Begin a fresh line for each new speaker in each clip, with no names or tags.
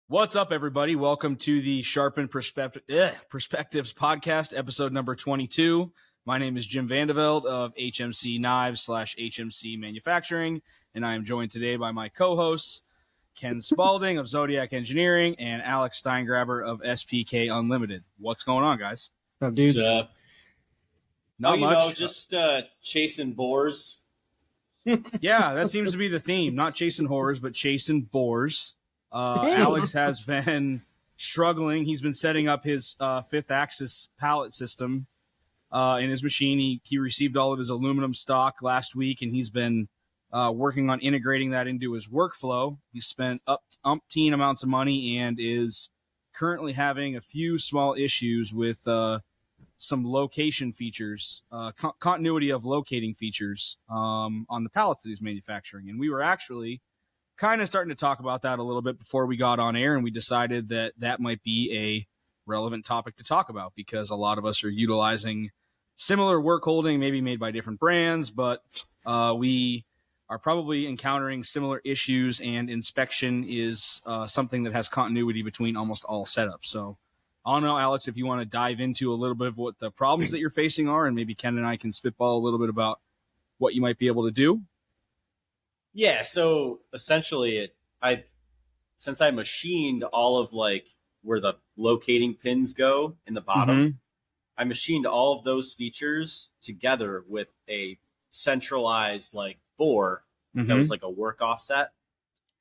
What's up, everybody? Welcome to the Sharpened Perspectives podcast, episode number 22. My name is Jim Vandeveld of HMC Knives / HMC Manufacturing, and I am joined today by my co-hosts, Ken Spaulding of Zodiac Engineering and Alex Steingraber of SPK Unlimited. What's going on, guys?
What's up, dudes?
Not much.
Just chasing boars.
Yeah, that seems to be the theme. Not chasing horrors, but chasing boars. Alex has been struggling. He's been setting up his fifth axis pallet system in his machine. He received all of his aluminum stock last week, and he's been working on integrating that into his workflow. He spent umpteen amounts of money and is currently having a few small issues with some location features, continuity of locating features on the pallets that he's manufacturing. And we were actually kind of starting to talk about that a little bit before we got on air, and we decided that that might be a relevant topic to talk about because a lot of us are utilizing similar work holding, maybe made by different brands, but we are probably encountering similar issues, and inspection is something that has continuity between almost all setups. So I don't know, Alex, if you want to dive into a little bit of what the problems that you're facing are, and maybe Ken and I can spitball a little bit about what you might be able to do.
Yeah, so essentially, since I machined all of where the locating pins go in the bottom, I machined all of those features together with a centralized bore that was like a work offset,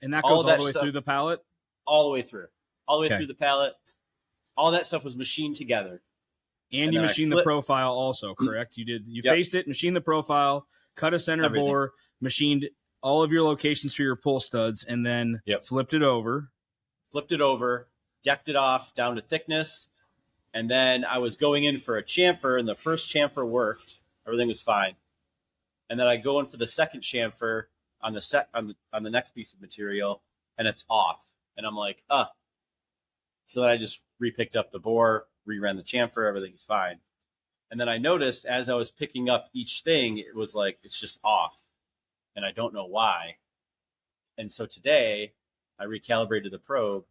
and that goes all the way through the pallet,
all the way through the pallet. All that stuff was machined together,
and you machined the profile also, correct? You faced it, machined the profile, cut a center bore, machined all of your locations for your pull studs, and then flipped it over, decked it off down to thickness. And then I was going in for a chamfer, and the first chamfer worked. Everything was fine. And then I go in for the second chamfer on the next piece of material, and it's off. And I'm like, So then I just repicked up the bore, reran the chamfer, everything's fine. And then I noticed as I was picking up each thing, it was it's just off. And I don't know why. And so today I recalibrated the probe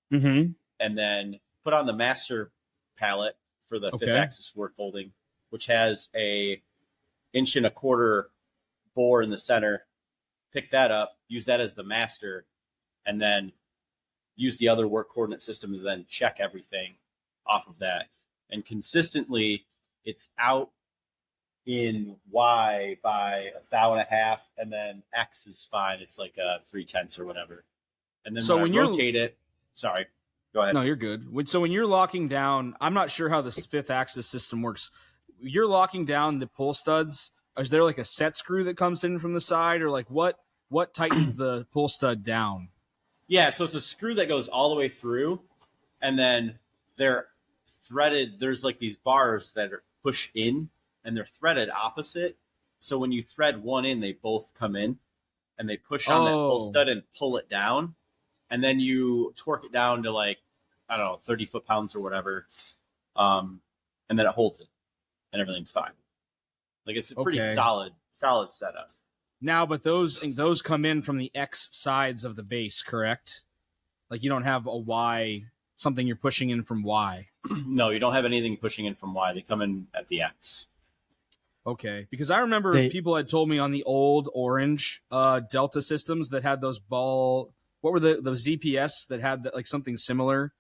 and then put on the master pallet for the fifth axis work holding, which has a 1.25 inch bore in the center. Pick that up, use that as the master, and then use the other work coordinate system to then check everything off of that. And consistently it's out in Y by 1.5 thou, and then X is fine. It's like a 3/10 or whatever. And then so when you rotate it, sorry, go ahead. No, you're good. So when you're locking down, I'm not sure how this fifth axis system works. You're locking down the pull studs. Is there a set screw that comes in from the side, or what tightens the pull stud down?
Yeah, so it's a screw that goes all the way through, and then they're threaded. There's these bars that are push in, and they're threaded opposite. So when you thread one in, they both come in, and they push on that pull stud and pull it down. And then you torque it down to 30 foot-pounds or whatever. And then it holds it, and everything's fine. It's a pretty solid setup.
Now, but those come in from the X sides of the base, correct? You don't have a Y, something you're pushing in from Y.
No, you don't have anything pushing in from Y. They come in at the X.
Okay, because I remember people had told me on the old orange Delta systems that had those what were the ZPS that had something similar,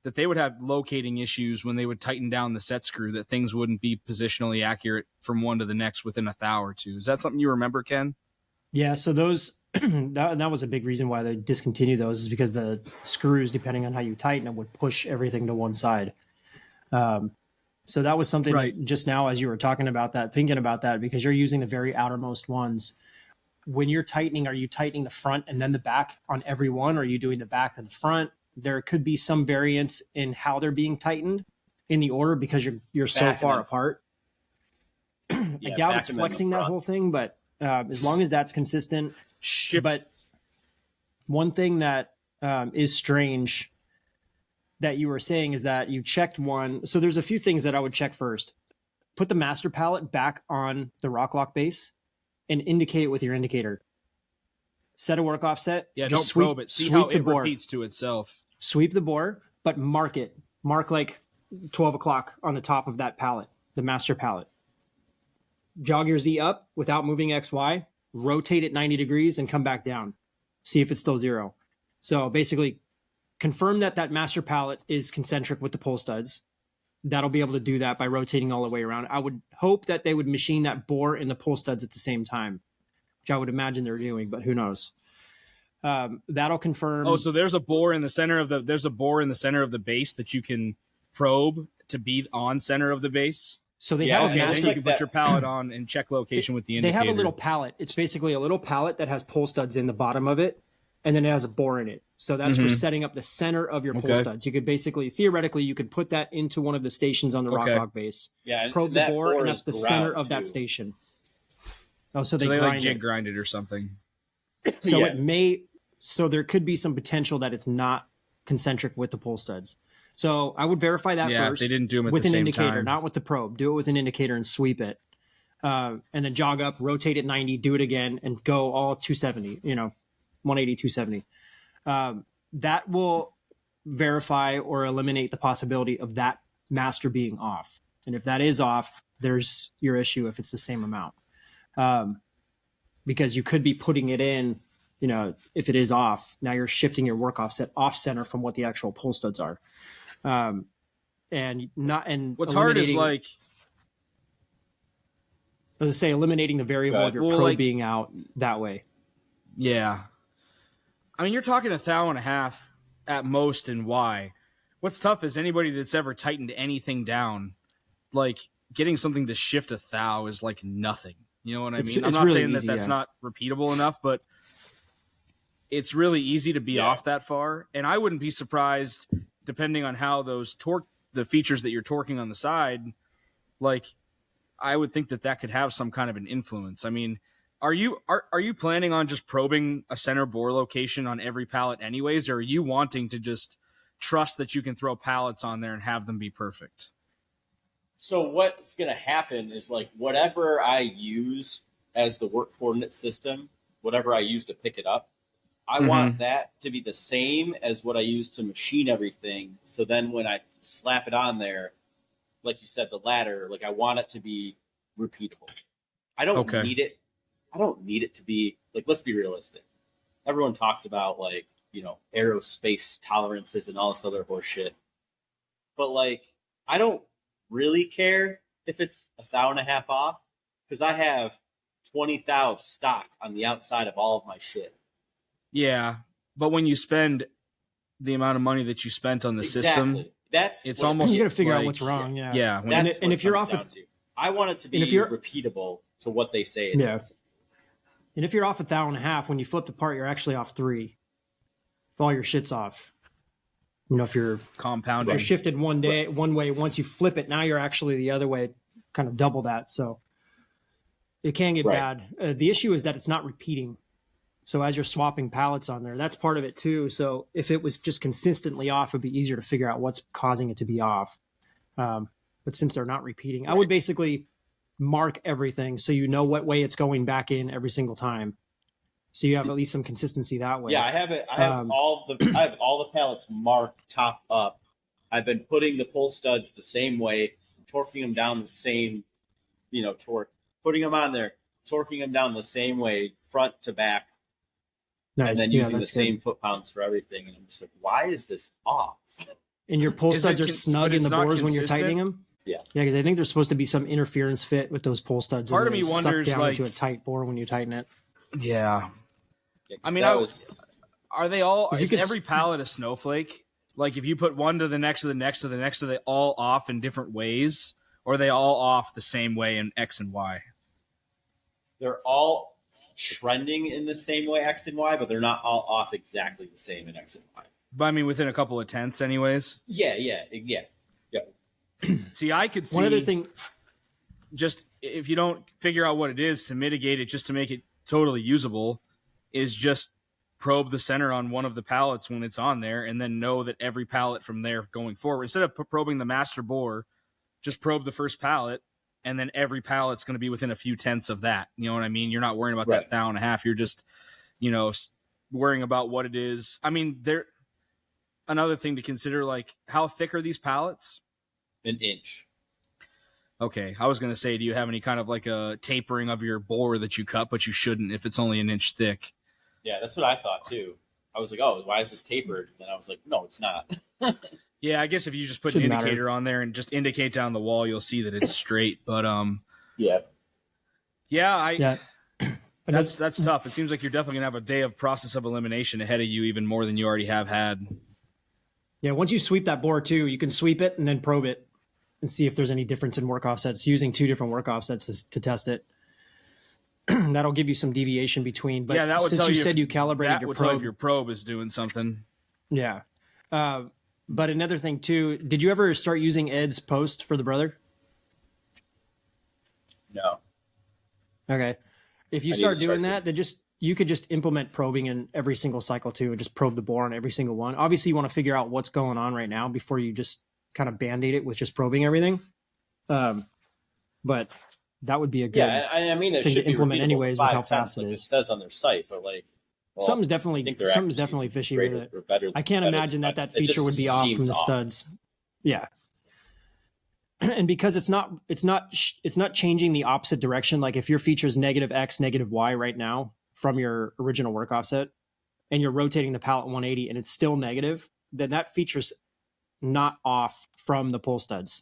that they would have locating issues when they would tighten down the set screw, that things wouldn't be positionally accurate from one to the next within a thou or two. Is that something you remember, Ken?
Yeah, so those that was a big reason why they discontinued those, is because the screws, depending on how you tighten them, would push everything to one side. So that was something that just now, as you were talking about that, thinking about that, because you're using the very outermost ones. When you're tightening, are you tightening the front and then the back on every one? Or are you doing the back to the front? There could be some variance in how they're being tightened in the order because you're so far apart. I doubt it's flexing that whole thing, but as long as that's consistent. But one thing that is strange that you were saying is that you checked one. So there's a few things that I would check first. Put the master pallet back on the rock lock base and indicate it with your indicator. Set a work offset.
Yeah, don't probe it. See how it repeats to itself.
sweep the bore, but mark it. Mark like 12 o'clock on the top of that pallet, the master pallet. Jog your Z up without moving XY, rotate it 90 degrees and come back down. See if it's still 0. So basically confirm that that master pallet is concentric with the pull studs. That'll be able to do that by rotating all the way around. I would hope that they would machine that bore and the pull studs at the same time, which I would imagine they're doing, but who knows? That'll confirm.
Oh, so there's a bore in the center of the base that you can probe to be on center of the base.
So they have
then you can put your pallet on and check location with the indicator.
They have a little pallet. It's basically a little pallet that has pull studs in the bottom of it, and then it has a bore in it. So that's for setting up the center of your pull studs. You could theoretically, you could put that into one of the stations on the rock log base.
Yeah,
probe the bore, and that's the center of that station. Oh, so they
like jig grind it or something.
So it may. So there could be some potential that it's not concentric with the pull studs. So I would verify that first.
If they didn't do them
with
the
an
same
indicator,
time.
not with the probe. Do it with an indicator and sweep it, and then jog up, rotate it 90, do it again, and go all 270. 180, 270. That will verify or eliminate the possibility of that master being off. And if that is off, there's your issue if it's the same amount, because you could be putting it in. If it is off, now you're shifting your work offset off center from what the actual pull studs are. And
what's hard is like,
as I say, eliminating the variable of your probe being out that way.
Yeah. I mean, you're talking 1.5 at most in Y. What's tough is anybody that's ever tightened anything down, like getting something to shift 1,000 is like nothing. You know what I mean? I'm not
really
saying
easy,
that's not repeatable enough, but it's really easy to be off that far. And I wouldn't be surprised, depending on how those the features that you're torquing on the side, like I would think that could have some kind of an influence. I mean, are you planning on just probing a center bore location on every pallet anyways, or are you wanting to just trust that you can throw pallets on there and have them be perfect?
So what's going to happen is like whatever I use as the work coordinate system, whatever I use to pick it up, I want that to be the same as what I use to machine everything. So then when I slap it on there, like you said, the ladder, like I want it to be repeatable. I don't need it. I don't need it to be like, let's be realistic. Everyone talks about like, aerospace tolerances and all this other horse shit. But like, I don't really care if it's 1,500 off because I have 20,000 stock on the outside of all of my shit.
Yeah, but when you spend the amount of money that you spent on the system, it's almost
you got to figure out what's wrong.
Yeah.
And if you're off,
I want it to be repeatable to what they say it is.
And if you're off 1,500, when you flip the part, you're actually off 3. If all your shit's off, if you're
compounding,
if you're shifted one way, once you flip it, now you're actually the other way, kind of double that. So it can get bad. The issue is that it's not repeating. So as you're swapping pallets on there, that's part of it too. So if it was just consistently off, it'd be easier to figure out what's causing it to be off. But since they're not repeating, I would basically mark everything so you know what way it's going back in every single time. So you have at least some consistency that way.
Yeah, I have it. I have all the pallets marked top up. I've been putting the pull studs the same way, torquing them down the same, torque, putting them on there, torquing them down the same way, front to back.
Nice.
And then using the same foot-pounds for everything. And I'm just like, why is this off?
And your pull studs are snug in the bores when you're tightening them?
Yeah.
Yeah, because I think there's supposed to be some interference fit with those pull studs.
Part of me wonders,
down
like,
into a tight bore when you tighten it.
Yeah. I mean, are they all, is every pallet a snowflake? Like if you put one to the next to the next to the next, are they all off in different ways? Or are they all off the same way in X and Y?
They're all trending in the same way X and Y, but they're not all off exactly the same in X and Y.
But I mean, within a couple of tenths anyways?
Yeah.
See, I could see
one other thing,
just if you don't figure out what it is to mitigate it, just to make it totally usable, is just probe the center on one of the pallets when it's on there and then know that every pallet from there going forward, instead of probing the master bore, just probe the first pallet. And then every pallet's going to be within a few tenths of that. You know what I mean? You're not worrying about that 1,500. You're just, worrying about what it is. I mean, another thing to consider, like how thick are these pallets?
An inch.
Okay, I was going to say, do you have any kind of like a tapering of your bore that you cut, but you shouldn't if it's only an inch thick?
Yeah, that's what I thought too. I was like, oh, why is this tapered? And I was like, no, it's not.
Yeah, I guess if you just put an indicator on there and just indicate down the wall, you'll see that it's straight. But that's tough. It seems like you're definitely gonna have a day of process of elimination ahead of you, even more than you already have had.
Yeah, once you sweep that bore too, you can sweep it and then probe it and see if there's any difference in work offsets. Using 2 different work offsets to test it. That'll give you some deviation between. But
that would
since
tell
you said you calibrated your probe,
if your probe is doing something.
Yeah. But another thing too, did you ever start using Ed's post for the brother?
No.
Okay. If you start doing that, then you could just implement probing in every single cycle too, and just probe the bore on every single one. Obviously, you want to figure out what's going on right now before you just kind of band-aid it with just probing everything. But that would be a good
I mean, it
thing
should
to implement anyways with how fast
like
it is.
It says on their site, but like
something's definitely fishy with it. I can't imagine that feature would be off from the studs. Yeah. And because it's not changing the opposite direction. Like if your feature is -X, -Y right now from your original work offset, and you're rotating the pallet 180 and it's still negative, then that feature's not off from the pull studs.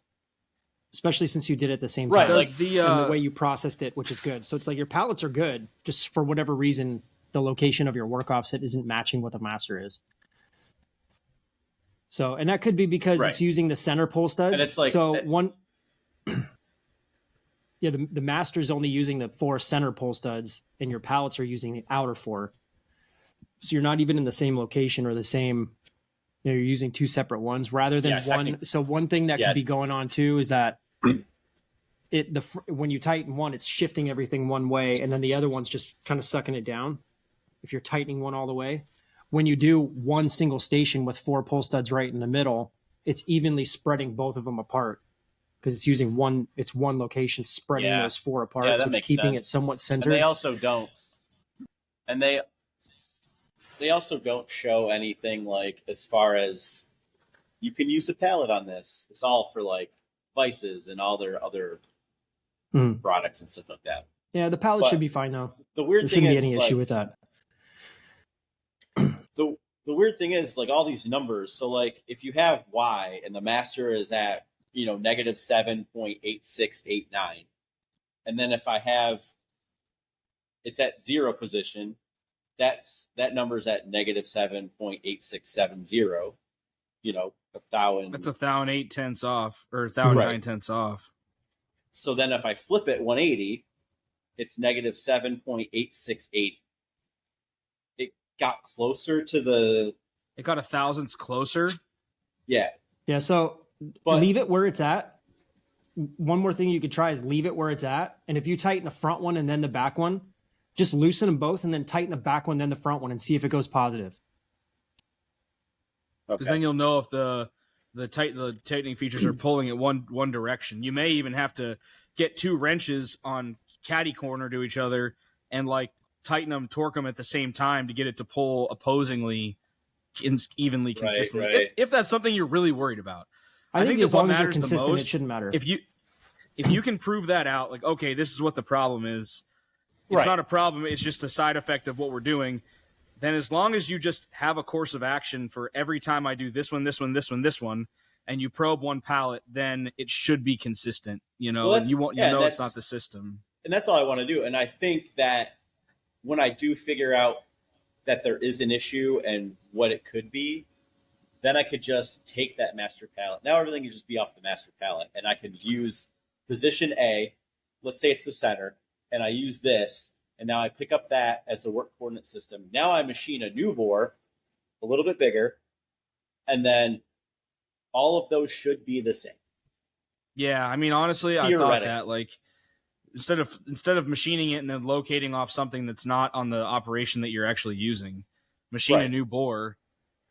Especially since you did it at the same time,
like
and the way you processed it, which is good. So it's like your pallets are good, just for whatever reason, the location of your work offset isn't matching what the master is. So, and that could be because it's using the center pull studs.
And it's like,
the master is only using the 4 center pull studs, and your pallets are using the outer 4. So you're not even in the same location or the same. You're using 2 separate ones rather than one. So one thing that could be going on too is that when you tighten one, it's shifting everything one way, and then the other one's just kind of sucking it down. If you're tightening one all the way, when you do one single station with 4 pull studs right in the middle, it's evenly spreading both of them apart because it's using one location spreading those 4 apart.
Yeah,
so it's keeping it somewhat centered.
And they also don't. And they also don't show anything like as far as you can use a pallet on this. It's all for like vices and all their other products and stuff like that.
Yeah, the pallet should be fine though.
The weird
there
thing
shouldn't
is,
be any issue with that.
The weird thing is like all these numbers. So like if you have Y and the master is at -7.8689, and then if I have it's at 0 position, that number's at -7.8670. 1,000.
That's 1,008 off, or 1,009 off.
So then if I flip it 180, it's -7.868. It got closer to the.
It got 1,000ths closer.
Yeah.
Yeah. So leave it where it's at. One more thing you could try is leave it where it's at, and if you tighten the front one and then the back one, just loosen them both and then tighten the back one, then the front one, and see if it goes positive.
Because then you'll know if the tightening features are pulling it one direction. You may even have to get 2 wrenches on caddy corner to each other and like tighten them, torque them at the same time to get it to pull opposingly, evenly, consistently.
Right.
If that's something you're really worried about,
I think as long as you're consistent, it shouldn't matter.
If you can prove that out, like okay, this is what the problem is. It's not a problem. It's just a side effect of what we're doing. Then as long as you just have a course of action for every time I do this one, and you probe one pallet, then it should be consistent, and you won't, it's not the system.
And that's all I want to do. And I think that when I do figure out that there is an issue and what it could be, then I could just take that master pallet. Now everything can just be off the master pallet, and I can use position A. Let's say it's the center. And I use this, and now I pick up that as a work coordinate system. Now I machine a new bore, a little bit bigger, and then all of those should be the same.
Yeah, I mean, honestly, I thought that like instead of machining it and then locating off something that's not on the operation that you're actually using, machine a new bore,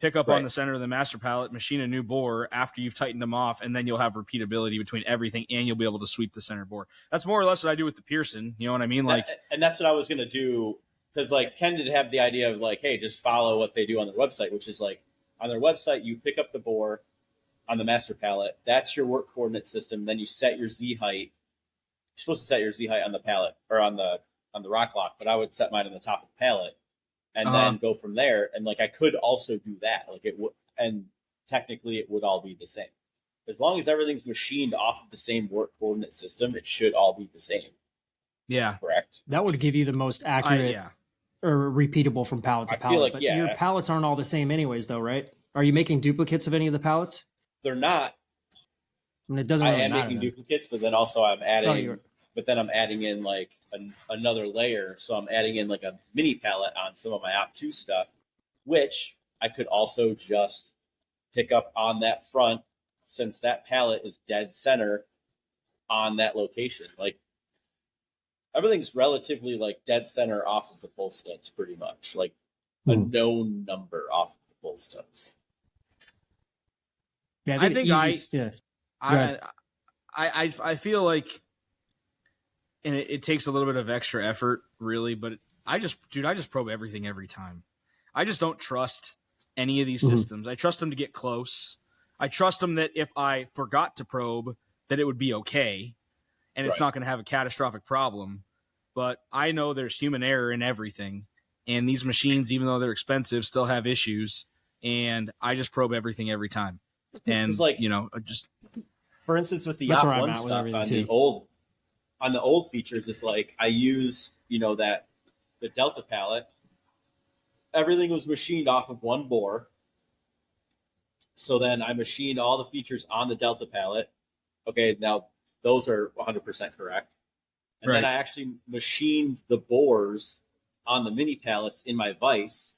pick up on the center of the master pallet, machine a new bore after you've tightened them off, and then you'll have repeatability between everything, and you'll be able to sweep the center bore. That's more or less what I do with the Pearson. You know what I mean?
And that's what I was going to do, because like Ken did have the idea of like, hey, just follow what they do on their website, which is like on their website, you pick up the bore on the master pallet. That's your work coordinate system. Then you set your Z height. You're supposed to set your Z height on the pallet or on the rock lock, but I would set mine on the top of the pallet and then go from there. And like I could also do that. Like it would, and technically it would all be the same. As long as everything's machined off of the same work coordinate system, it should all be the same.
Yeah.
Correct.
That would give you the most accurate or repeatable from pallet to pallet.
Like,
but your pallets aren't all the same anyways, though, right? Are you making duplicates of any of the pallets?
They're not.
I mean, it doesn't really
I am
matter,
making
then.
duplicates, but then also I'm adding, but then I'm adding in like another layer. So I'm adding in like a mini pallet on some of my Op2 stuff, which I could also just pick up on that front, since that pallet is dead center on that location. Like everything's relatively like dead center off of the pull studs, pretty much like a known number off of the pull studs.
Yeah,
I feel like, and it takes a little bit of extra effort, really, but I just probe everything every time. I just don't trust any of these systems. I trust them to get close. I trust them that if I forgot to probe, that it would be okay, and it's not going to have a catastrophic problem. But I know there's human error in everything, and these machines, even though they're expensive, still have issues, and I just probe everything every time. And
like,
just
for instance, with the Op1 stuff on the old features, it's like I use the Delta pallet. Everything was machined off of one bore. So then I machined all the features on the Delta pallet. Okay, now those are 100% correct. And then I actually machined the bores on the mini pallets in my vise,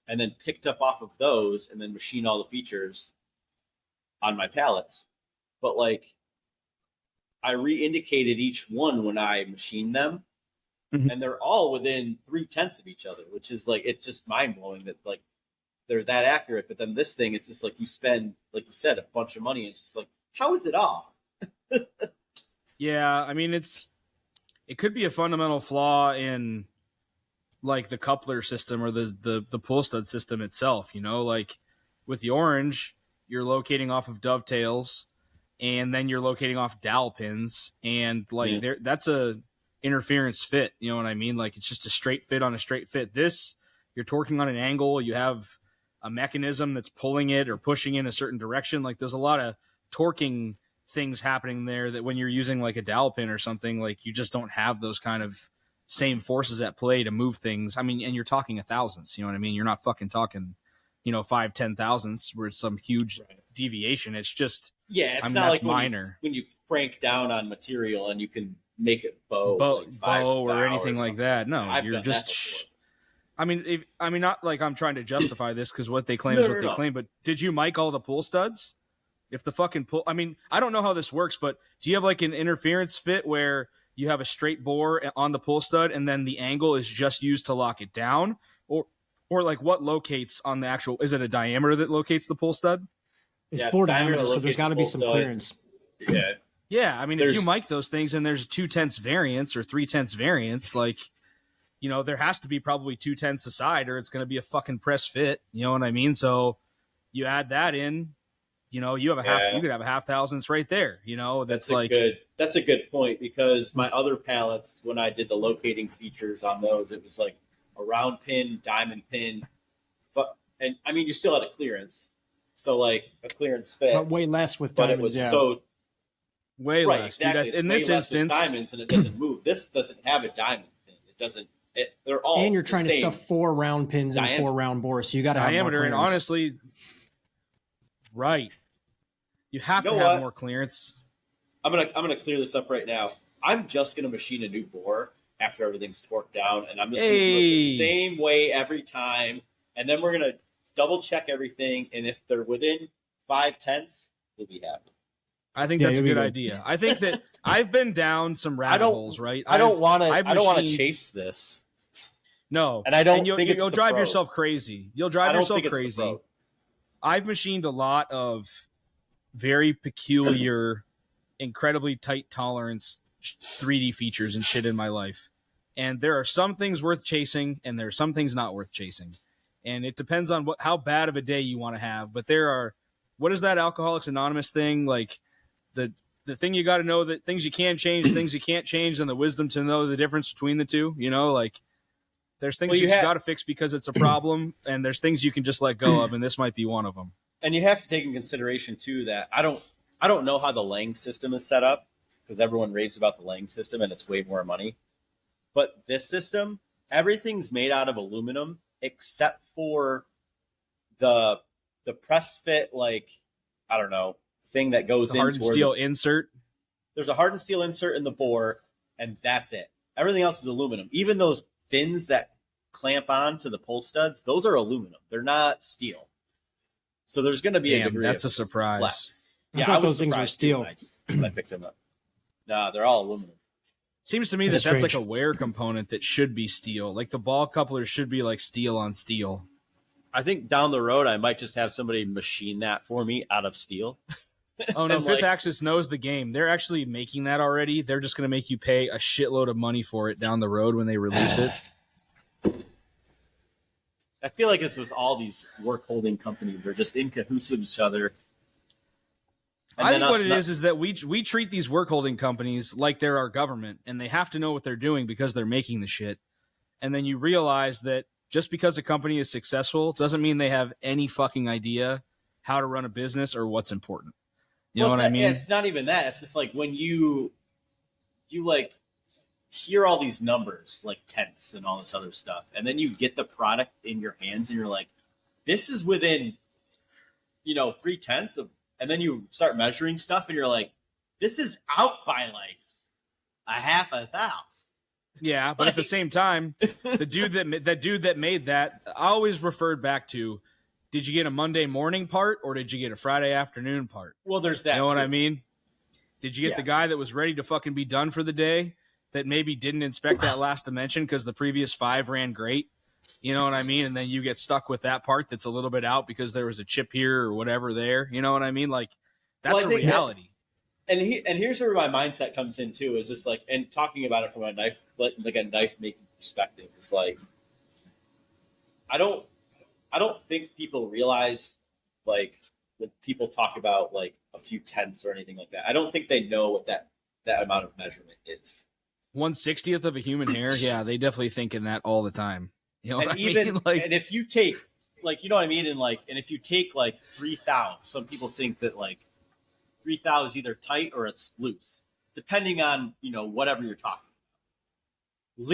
and then picked up off of those and then machined all the features on my pallets. But like I re-indicated each one when I machined them, and they're all within 0.3 of each other, which is like, it's just mind blowing that like they're that accurate. But then this thing, it's just like you spend, like you said, a bunch of money, and it's just like, how is it off?
Yeah, I mean, it could be a fundamental flaw in like the coupler system or the pull stud system itself. Like with the orange, you're locating off of dovetails, and then you're locating off dowel pins, and like that's a interference fit. You know what I mean? Like it's just a straight fit on a straight fit. This, you're torquing on an angle. You have a mechanism that's pulling it or pushing in a certain direction. Like there's a lot of torquing things happening there that when you're using like a dowel pin or something, like you just don't have those kind of same forces at play to move things. I mean, and you're talking a thousandths, you know what I mean? You're not fucking talking, 5-10 thousandths where it's some huge deviation. It's just,
it's not like minor. When you crank down on material and you can make it bow
or anything like that. No, you're just, not like I'm trying to justify this because what they claim is what they claim, but did you mic all the pull studs? If the fucking pull, I don't know how this works, but do you have like an interference fit where you have a straight bore on the pull stud and then the angle is just used to lock it down? Or like what locates on the actual, is it a diameter that locates the pull stud?
It's 4 diameters, so there's got to be some clearance.
Yeah.
Yeah, if you mic those things and there's 0.2 variance or 0.3 variance, like, there has to be probably 0.2 aside or it's going to be a fucking press fit. You know what I mean? So you add that in, you have you could have a half thousandths right there. That's
a good point, because my other pallets, when I did the locating features on those, it was like a round pin, diamond pin, and you still had a clearance. So like a clearance fit,
but way less with diamonds.
But it was
way less.
Exactly.
Dude, in this instance,
diamonds, and it doesn't move. This doesn't have a diamond pin. It doesn't. They're all.
And you're trying to stuff 4 round pins and 4 round bores, so you got to have more clearance.
And honestly, right, you have to have more clearance.
I'm gonna clear this up right now. I'm just gonna machine a new bore after everything's torqued down, and I'm just gonna do it the same way every time, and then we're gonna double check everything, and if they're within 0.5, we'll be happy.
I think that's a good idea. I think that I've been down some rabbit holes, right?
I don't want to chase this.
No,
and I don't.
You'll drive yourself crazy. You'll drive yourself crazy. I've machined a lot of very peculiar, incredibly tight tolerance 3D features and shit in my life, and there are some things worth chasing, and there are some things not worth chasing. And it depends on how bad of a day you want to have. But what is that Alcoholics Anonymous thing? Like the thing you got to know, that things you can change, things you can't change, and the wisdom to know the difference between the two, like there's things you got to fix because it's a problem, and there's things you can just let go of. And this might be one of them.
And you have to take in consideration too, that I don't know how the Lang system is set up, because everyone raves about the Lang system and it's way more money. But this system, everything's made out of aluminum except for the press fit, like, I don't know, thing that goes in.
Hardened steel insert.
There's a hardened steel insert in the bore, and that's it. Everything else is aluminum. Even those fins that clamp on to the pull studs, those are aluminum. They're not steel. So there's going to be a degree
that's
of
a surprise.
flex.
I thought those things were steel.
When I picked them up. No, they're all aluminum.
Seems to me that's like a wear component that should be steel. Like the ball couplers should be like steel on steel.
I think down the road I might just have somebody machine that for me out of steel.
Oh no, Fifth Axis knows the game. They're actually making that already. They're just going to make you pay a shitload of money for it down the road when they release it.
I feel like it's with all these work holding companies. They're just in cahoots with each other.
I think what it is that we treat these work holding companies like they're our government, and they have to know what they're doing because they're making the shit. And then you realize that just because a company is successful doesn't mean they have any fucking idea how to run a business or what's important. You know what I mean?
It's not even that. It's just like when you like hear all these numbers, like tenths and all this other stuff, and then you get the product in your hands and you're like, this is within, 3/10 of, and then you start measuring stuff and you're like, this is out by like a half a thou.
Yeah, but at the same time, the dude that made that, I always referred back to, did you get a Monday morning part or did you get a Friday afternoon part?
Well, there's that.
You know what I mean? Did you get the guy that was ready to fucking be done for the day that maybe didn't inspect that last dimension because the previous 5 ran great? You know what I mean? And then you get stuck with that part that's a little bit out because there was a chip here or whatever there. You know what I mean? Like, that's a reality.
And here's where my mindset comes in too, is just like, and talking about it from a knife making perspective, is like, I don't think people realize, like, when people talk about like a few tenths or anything like that, I don't think they know what that amount of measurement is.
1/60th of a human hair. Yeah, they definitely think in that all the time. You know
and
what
even,
I mean? Like,
and if you take, like, you know what I mean? And like, and if you take like 3 thou, some people think that like 3 thou is either tight or it's loose, depending on, whatever you're talking about.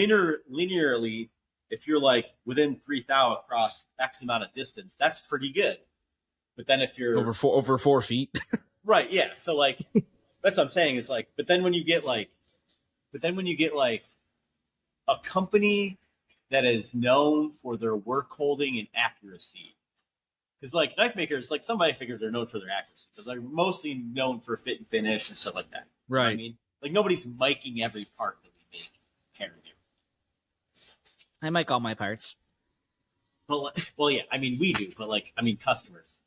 Linearly, if you're like within 3 thou across X amount of distance, that's pretty good. But then if you're
over 4 feet,
right? Yeah. So like, that's what I'm saying is like, but then when you get like a company that is known for their work holding and accuracy, because like knife makers, like some knife makers are known for their accuracy, but they're mostly known for fit and finish and stuff like that.
Right.
You know what I mean, like nobody's miking every part that we make here and there.
I mic all my parts.
But well, yeah, I mean we do, but like customers.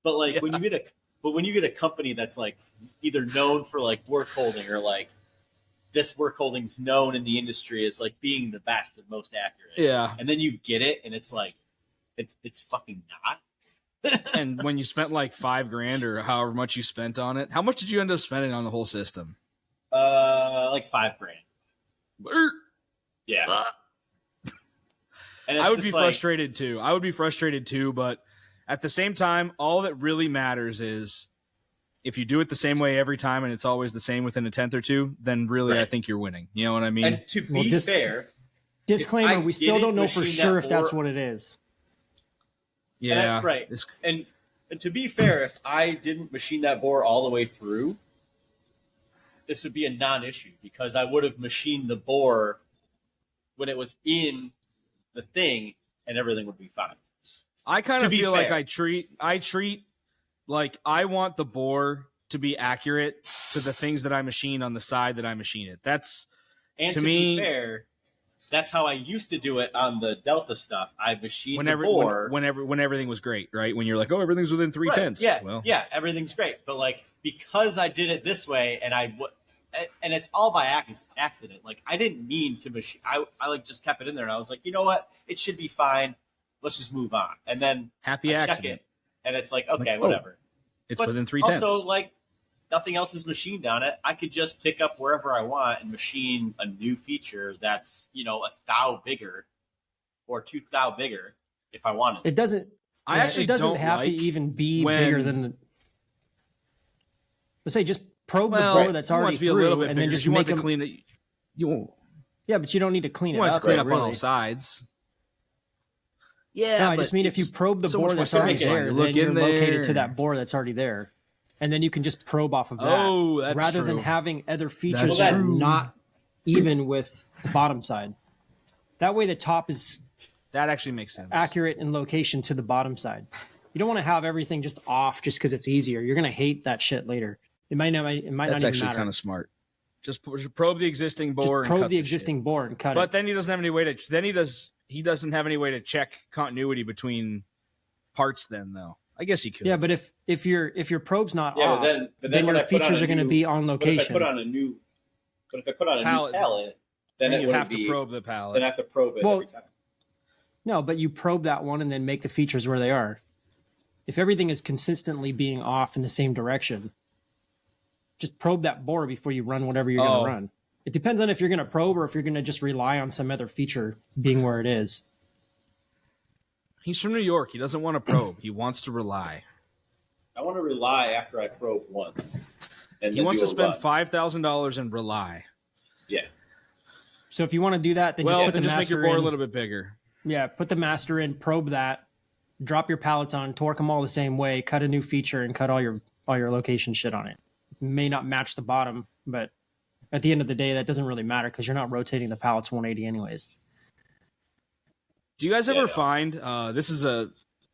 But like when you get a company that's like either known for like work holding or like this work holding's known in the industry as like being the best and most accurate.
Yeah.
And then you get it and it's like it's fucking not.
And when you spent like $5,000 or however much you spent on it, how much did you end up spending on the whole system?
Like $5,000. Yeah.
And I would be frustrated too. I would be frustrated too, but at the same time, all that really matters is if you do it the same way every time and it's always the same within a tenth or two, then really I think you're winning. You know what I mean?
And to be fair,
disclaimer, we still don't know for sure if that's what it is.
Yeah.
Right. And to be fair, if I didn't machine that bore all the way through, this would be a non-issue because I would have machined the bore when it was in the thing and everything would be fine.
I kind of feel like I treat like I want the bore to be accurate to the things that I machine on the side that I machine it. That's to me,
be fair, that's how I used to do it on the Delta stuff. I machined the bore
when everything was great, right? When you're like, oh, everything's within 3/10.
Yeah, yeah, everything's great. But like because I did it this way, and it's all by accident. Like I didn't mean to machine. I like just kept it in there, and I was like, you know what? It should be fine. let's just move on. And then
happy
I check
accident.
it, and it's like, okay, whatever.
It's
but
within 3/10.
Also, like, nothing else is machined on it. I could just pick up wherever I want and machine a new feature that's, a thou bigger or 2 thou bigger if I wanted.
It doesn't.
I actually
it doesn't
don't
have
like
to even be
when,
bigger than the. Let's say just probe the bore that's already through, and then just
you
make
want to clean it. You won't.
Yeah, but you don't need to clean it
You want
up.
to clean up
really.
on all sides. Yeah,
no, I just mean if you probe the bore that's already there, then you're located to that bore that's already there, and then you can just probe off of that, rather than having other features that are not even with the bottom side. That way, the top is
that actually makes sense.
Accurate in location to the bottom side. You don't want to have everything just off just because it's easier. You're gonna hate that shit later. It might not. It might
That's
not even
actually
matter.
kind of smart. Just probe the existing bore.
Just probe the existing bore and cut it.
But then he doesn't have any way to. Then he doesn't have any way to check continuity between parts. Then though, I guess he could.
Yeah, but if your probe's not off, but then your features are going to be on location.
But if I put on a new pallet, then
you have to probe the pallet.
Then I have to probe it every time.
No, but you probe that one and then make the features where they are. If everything is consistently being off in the same direction, just probe that bore before you run whatever you're going to run. It depends on if you're going to probe or if you're going to just rely on some other feature being where it is.
He's from New York. He doesn't want to probe. He wants to rely.
I want to rely after I probe once. And
he wants to spend $5,000 and rely.
Yeah.
So if you want to do that, then just put the master
make your bore a little bit bigger.
Yeah, put the master in, probe that, drop your pallets on, torque them all the same way, cut a new feature, and cut all your location shit on it. It may not match the bottom, but at the end of the day, that doesn't really matter because you're not rotating the pallets 180 anyways.
Do you guys ever find this is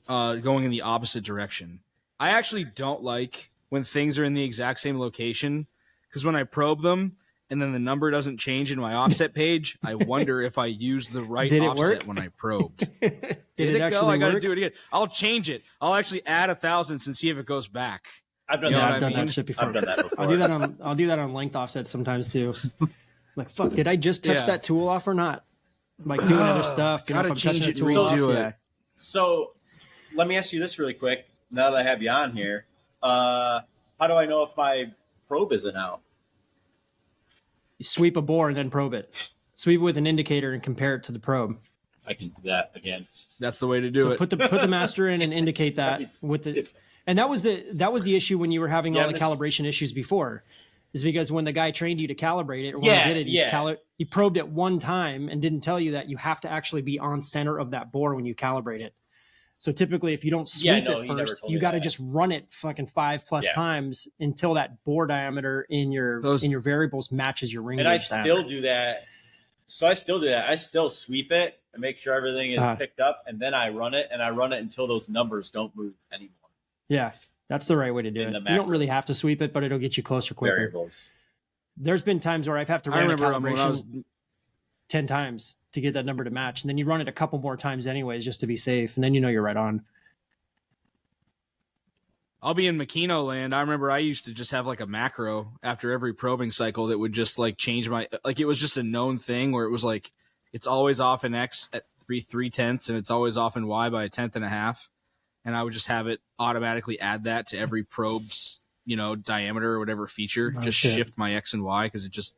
going in the opposite direction? I actually don't like when things are in the exact same location because when I probe them and then the number doesn't change in my offset page, I wonder if I used the right offset when I probed. Did it actually go? I got to do it again. I'll change it. I'll actually add 1,000 and see if it goes back.
I've done that. I've done that shit before.
I've done that before.
I'll do that on length offsets sometimes too. Like, fuck, did I just touch that tool off or not? Like doing other stuff.
Gotta change it to redo it.
So let me ask you this really quick. Now that I have you on here, how do I know if my probe isn't out?
You sweep a bore and then probe it. Sweep it with an indicator and compare it to the probe.
I can do that again.
That's the way to do it.
Put the master in and indicate that with the. And that was the issue when you were having all the calibration issues before, is because when the guy trained you to calibrate it, or when he did it, he probed it one time and didn't tell you that you have to actually be on center of that bore when you calibrate it. So typically, if you don't sweep it first, you got to just run it fucking 5+ times until that bore diameter in your variables matches your ring.
And I still do that. So I still do that. I still sweep it and make sure everything is picked up, and then I run it, and I run it until those numbers don't move anymore.
Yeah, that's the right way to do it. You don't really have to sweep it, but it'll get you closer quicker.
Variables.
There's been times where I've had to run a calibration 10 times to get that number to match, and then you run it a couple more times anyways just to be safe, and then you know you're right on.
I'll be in Makino land. I remember I used to just have like a macro after every probing cycle that would just like change my, like it was just a known thing where it was like it's always off in X at 3/10 and it's always off in Y by 1/10.5. And I would just have it automatically add that to every probe's, diameter or whatever feature. Shift my X and Y because it just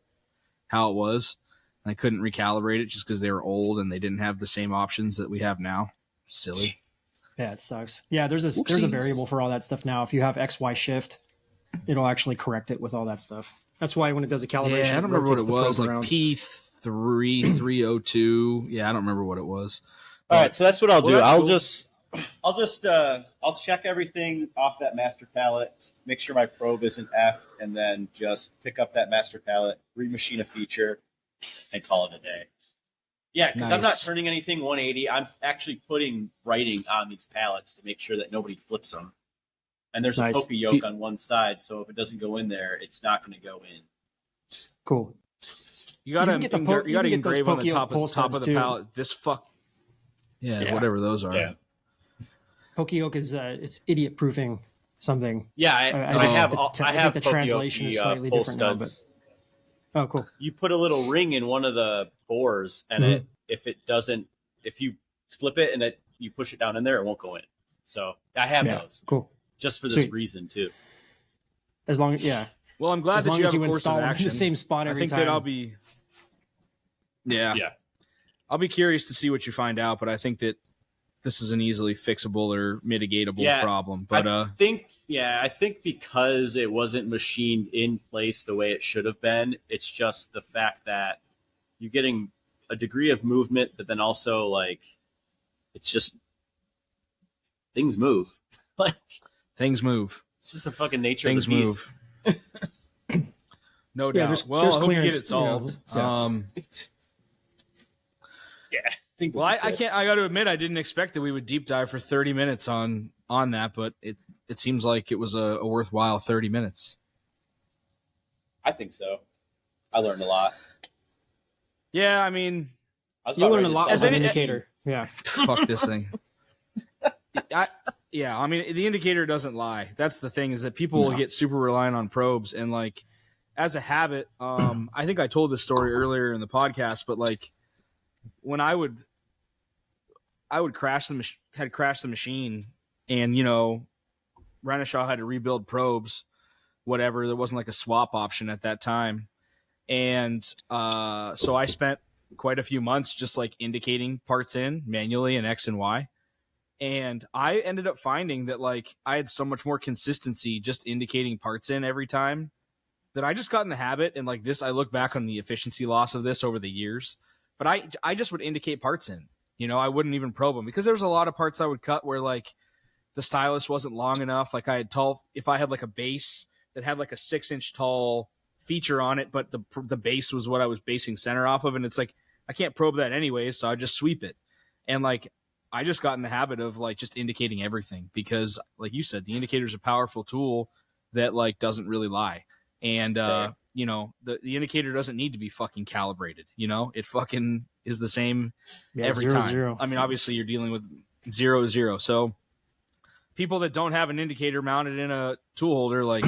how it was. And I couldn't recalibrate it just because they were old and they didn't have the same options that we have now. Silly.
Yeah, it sucks. Yeah, there's a variable for all that stuff now. If you have XY shift, it'll actually correct it with all that stuff. That's why when it does a calibration,
I don't remember what it was, like P3302. Yeah, I don't remember what it was.
All right, so that's what I'll do. I'll check everything off that master pallet, make sure my probe isn't F, and then just pick up that master pallet, remachine a feature, and call it a day. Yeah, because I'm not turning anything 180. I'm actually putting writing on these pallets to make sure that nobody flips them. And there's a pokey yoke on one side, so if it doesn't go in there, it's not going to go in.
Cool.
You got to engrave on the top of the pallet. Whatever those are.
Yeah. Pokey yoke is it's idiot proofing something.
Yeah, I have
the translation is slightly different now, but oh, cool.
You put a little ring in one of the bores, and if you flip it and you push it down in there, it won't go in. So I have those.
Cool.
Just for this reason too.
As long as
Well, I'm glad that you have a course of action.
In the same spot every time.
I think that I'll be. Yeah. I'll be curious to see what you find out, but I think that this is an easily fixable or mitigatable problem. But I
think because it wasn't machined in place the way it should have been, it's just the fact that you're getting a degree of movement, but then also like it's just things move. Like
things move.
It's just the fucking nature of the beast.
Move. No doubt.
There's
I hope you get it
clearance,
solved.
Well,
I can't. I got to admit, I didn't expect that we would deep dive for 30 minutes on that, but it seems like it was a worthwhile 30 minutes.
I think so. I learned a lot.
Yeah, I mean,
you learn a lot as an indicator. Yeah.
Fuck this thing. I mean, the indicator doesn't lie. That's the thing, is that people will get super reliant on probes, and like as a habit, I think I told this story earlier in the podcast, but like when I would crash the machine, and Renishaw had to rebuild probes, whatever. There wasn't like a swap option at that time, and so I spent quite a few months just like indicating parts in manually in X and Y. And I ended up finding that like I had so much more consistency just indicating parts in every time that I just got in the habit. And like this, I look back on the efficiency loss of this over the years, but I just would indicate parts in, I wouldn't even probe them, because there was a lot of parts I would cut where like the stylus wasn't long enough. Like if I had like a base that had like a 6-inch tall feature on it, but the base was what I was basing center off of. And it's like, I can't probe that anyways. So I just sweep it. And like, I just got in the habit of like just indicating everything, because like you said, the indicator is a powerful tool that like doesn't really lie. And, the indicator doesn't need to be fucking calibrated. It fucking is the same every time.
0.
I mean, obviously you're dealing with 0. So people that don't have an indicator mounted in a tool holder, like,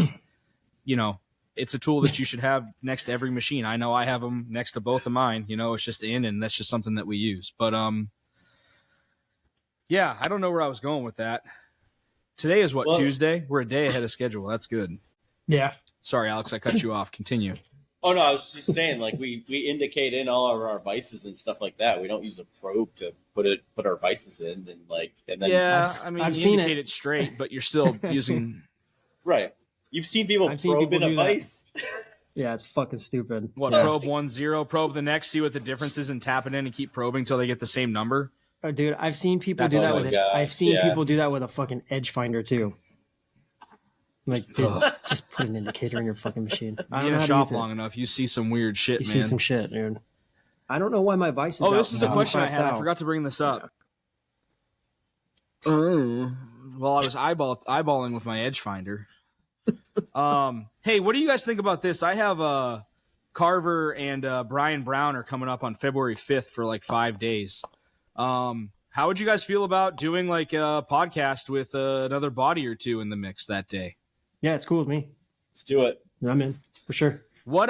it's a tool that you should have next to every machine. I know I have them next to both of mine, it's just in, and that's just something that we use. But, yeah, I don't know where I was going with that. Today is Tuesday? We're a day ahead of schedule. That's good.
Yeah.
Sorry, Alex, I cut you off. Continue.
Oh, no, I was just saying, like, we indicate in all of our vices and stuff like that. We don't use a probe to put our vices in, and then
yeah, I've seen indicate it straight, but you're still using
right. You've seen people probe in a vice.
Yeah, it's fucking stupid.
What, probe 1-0, probe the next, see what the difference is, and tap it in and keep probing until they get the same number?
Oh, dude, I've seen people do that with it. I've seen people do that with a fucking edge finder too. Like, dude, just put an indicator in your fucking machine. I don't
in
know
a
how
shop
to use
long enough, you see some weird shit,
you
man.
see some shit, dude. I don't know why my vice is out.
This is a question I had. I forgot to bring this up. Well, I was eyeballing with my edge finder. Hey, what do you guys think about this? I have Carver and Brian Brown are coming up on February 5th for like 5 days. How would you guys feel about doing like a podcast with another body or two in the mix that day?
Yeah, it's cool with me.
Let's do it.
I'm in for sure.
What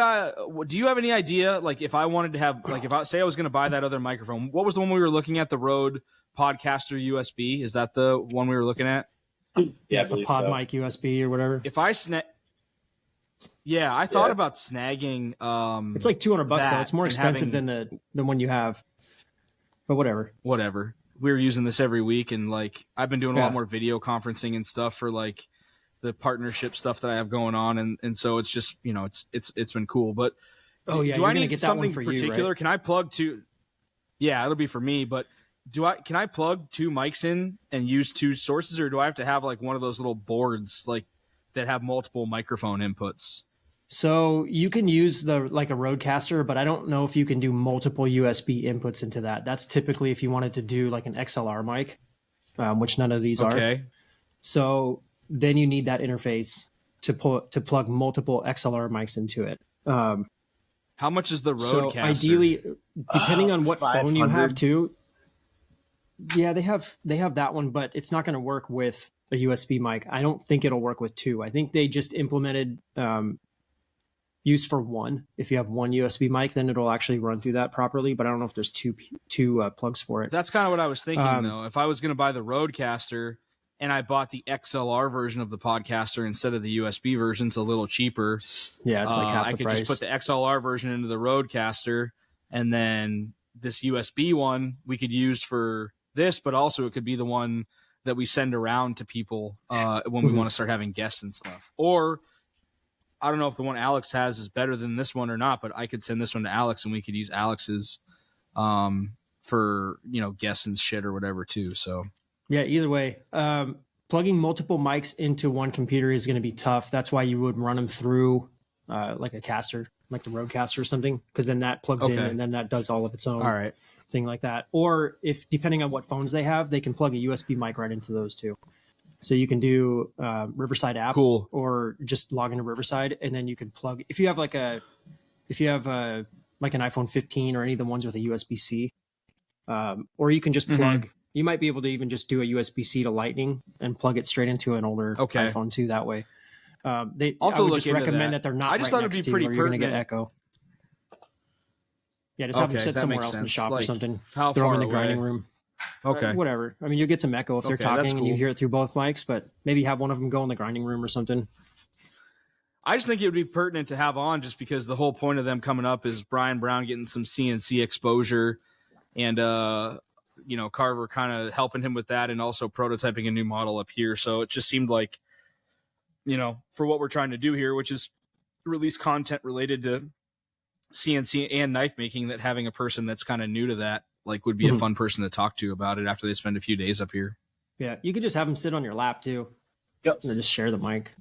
do you have any idea? Like, if I wanted to have, like, if I say I was going to buy that other microphone, what was the one we were looking at? The Rode Podcaster USB? Is that the one we were looking at?
Yeah, it's a pod mic USB or whatever.
If I I thought about snagging.
It's like $200 though. It's more expensive than the one you have. But whatever. We were using this every week, and like I've been doing a lot more video conferencing and stuff for like the partnership stuff that I have going on, and so it's just it's been cool. But do I need get something for particular? You, right? Can I plug two? Yeah, it'll be for me. But can I plug two mics in and use two sources, or do I have to have like one of those little boards like that have multiple microphone inputs? So you can use like a Rodecaster, but I don't know if you can do multiple USB inputs into that. That's typically if you wanted to do like an XLR mic, which none of these are. Okay. So then you need that interface to plug multiple XLR mics into it.
How much is the Rodecaster?
So ideally, depending on what phone you have too. Yeah, they have that one, but it's not going to work with a USB mic. I don't think it'll work with two. I think they just implemented use for one. If you have one USB mic, then it'll actually run through that properly. But I don't know if there's two plugs for it.
That's kind of what I was thinking, though. If I was going to buy the Rodecaster and I bought the XLR version of the Podcaster instead of the USB version, it's a little cheaper.
Yeah, it's like half the price.
I could just put the XLR version into the Rodecaster, and then this USB one we could use for this, but also it could be the one that we send around to people when we want to start having guests and stuff. Or I don't know if the one Alex has is better than this one or not, but I could send this one to Alex and we could use Alex's for, guests and shit or whatever too. So
yeah, either way, plugging multiple mics into one computer is going to be tough. That's why you would run them through like a caster, like the Rodecaster or something, because then that plugs in and then that does all of its own.
All right.
Thing like that. Or if depending on what phones they have, they can plug a USB mic right into those too. So you can do Riverside app, or just log into Riverside, and then you can plug if you have like an iPhone 15 or any of the ones with a USB-C, or you can just plug. You might be able to even just do a USB-C to Lightning and plug it straight into an older iPhone too. That way, I would just recommend that they're not.
I just thought it'd be pretty
pertinent. You're going to get echo. Yeah, just have them sit somewhere else in the shop or something.
How
Throw
far
them in the
away?
grinding room.
Okay.
Whatever. I mean, you'll get some echo if they're talking and you hear it through both mics, but maybe have one of them go in the grinding room or something.
I just think it would be pertinent to have on just because the whole point of them coming up is Brian Brown getting some CNC exposure and, Carver kind of helping him with that and also prototyping a new model up here. So it just seemed like, for what we're trying to do here, which is release content related to CNC and knife making, that having a person that's kind of new to that would be a fun person to talk to about it after they spend a few days up here.
Yeah, you could just have them sit on your lap too.
Yep.
And just share the mic.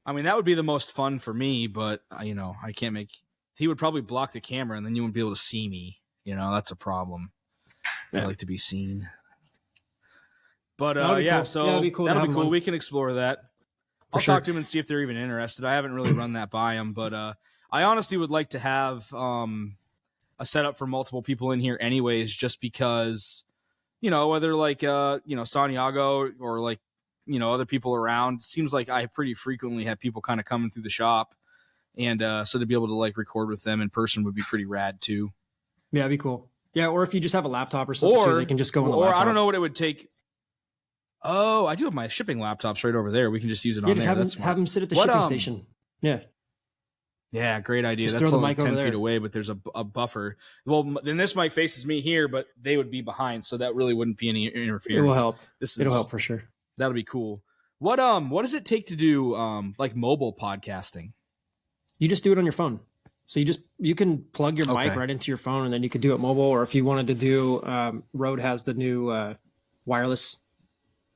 I mean, that would be the most fun for me, but I can't make. He would probably block the camera, and then you wouldn't be able to see me. That's a problem. Yeah. I like to be seen. But
cool.
So
that'll be cool.
We can explore that. I'll talk to him and see if they're even interested. I haven't really run that by them, but I honestly would like to have a setup for multiple people in here anyways, just because, whether Santiago or other people around, seems like I pretty frequently have people kind of coming through the shop. And so to be able to record with them in person would be pretty rad too.
Yeah, it'd be cool. Yeah. Or if you just have a laptop or something too, they can just go in the laptop.
Or I don't know what it would take. Oh, I do have my shipping laptops right over there. We can just use it on there.
Just have them sit at the shipping station. Yeah.
Yeah, great idea.
Just
That's
throw the
only
mic
10
over
feet
there.
away, but there's a buffer. Well, then this mic faces me here, but they would be behind, so that really wouldn't be any interference.
It will help.
It'll
help for sure.
That'll be cool. What does it take to do mobile podcasting?
You just do it on your phone. So you can plug your mic right into your phone, and then you could do it mobile. Or if you wanted to do, Rode has the new wireless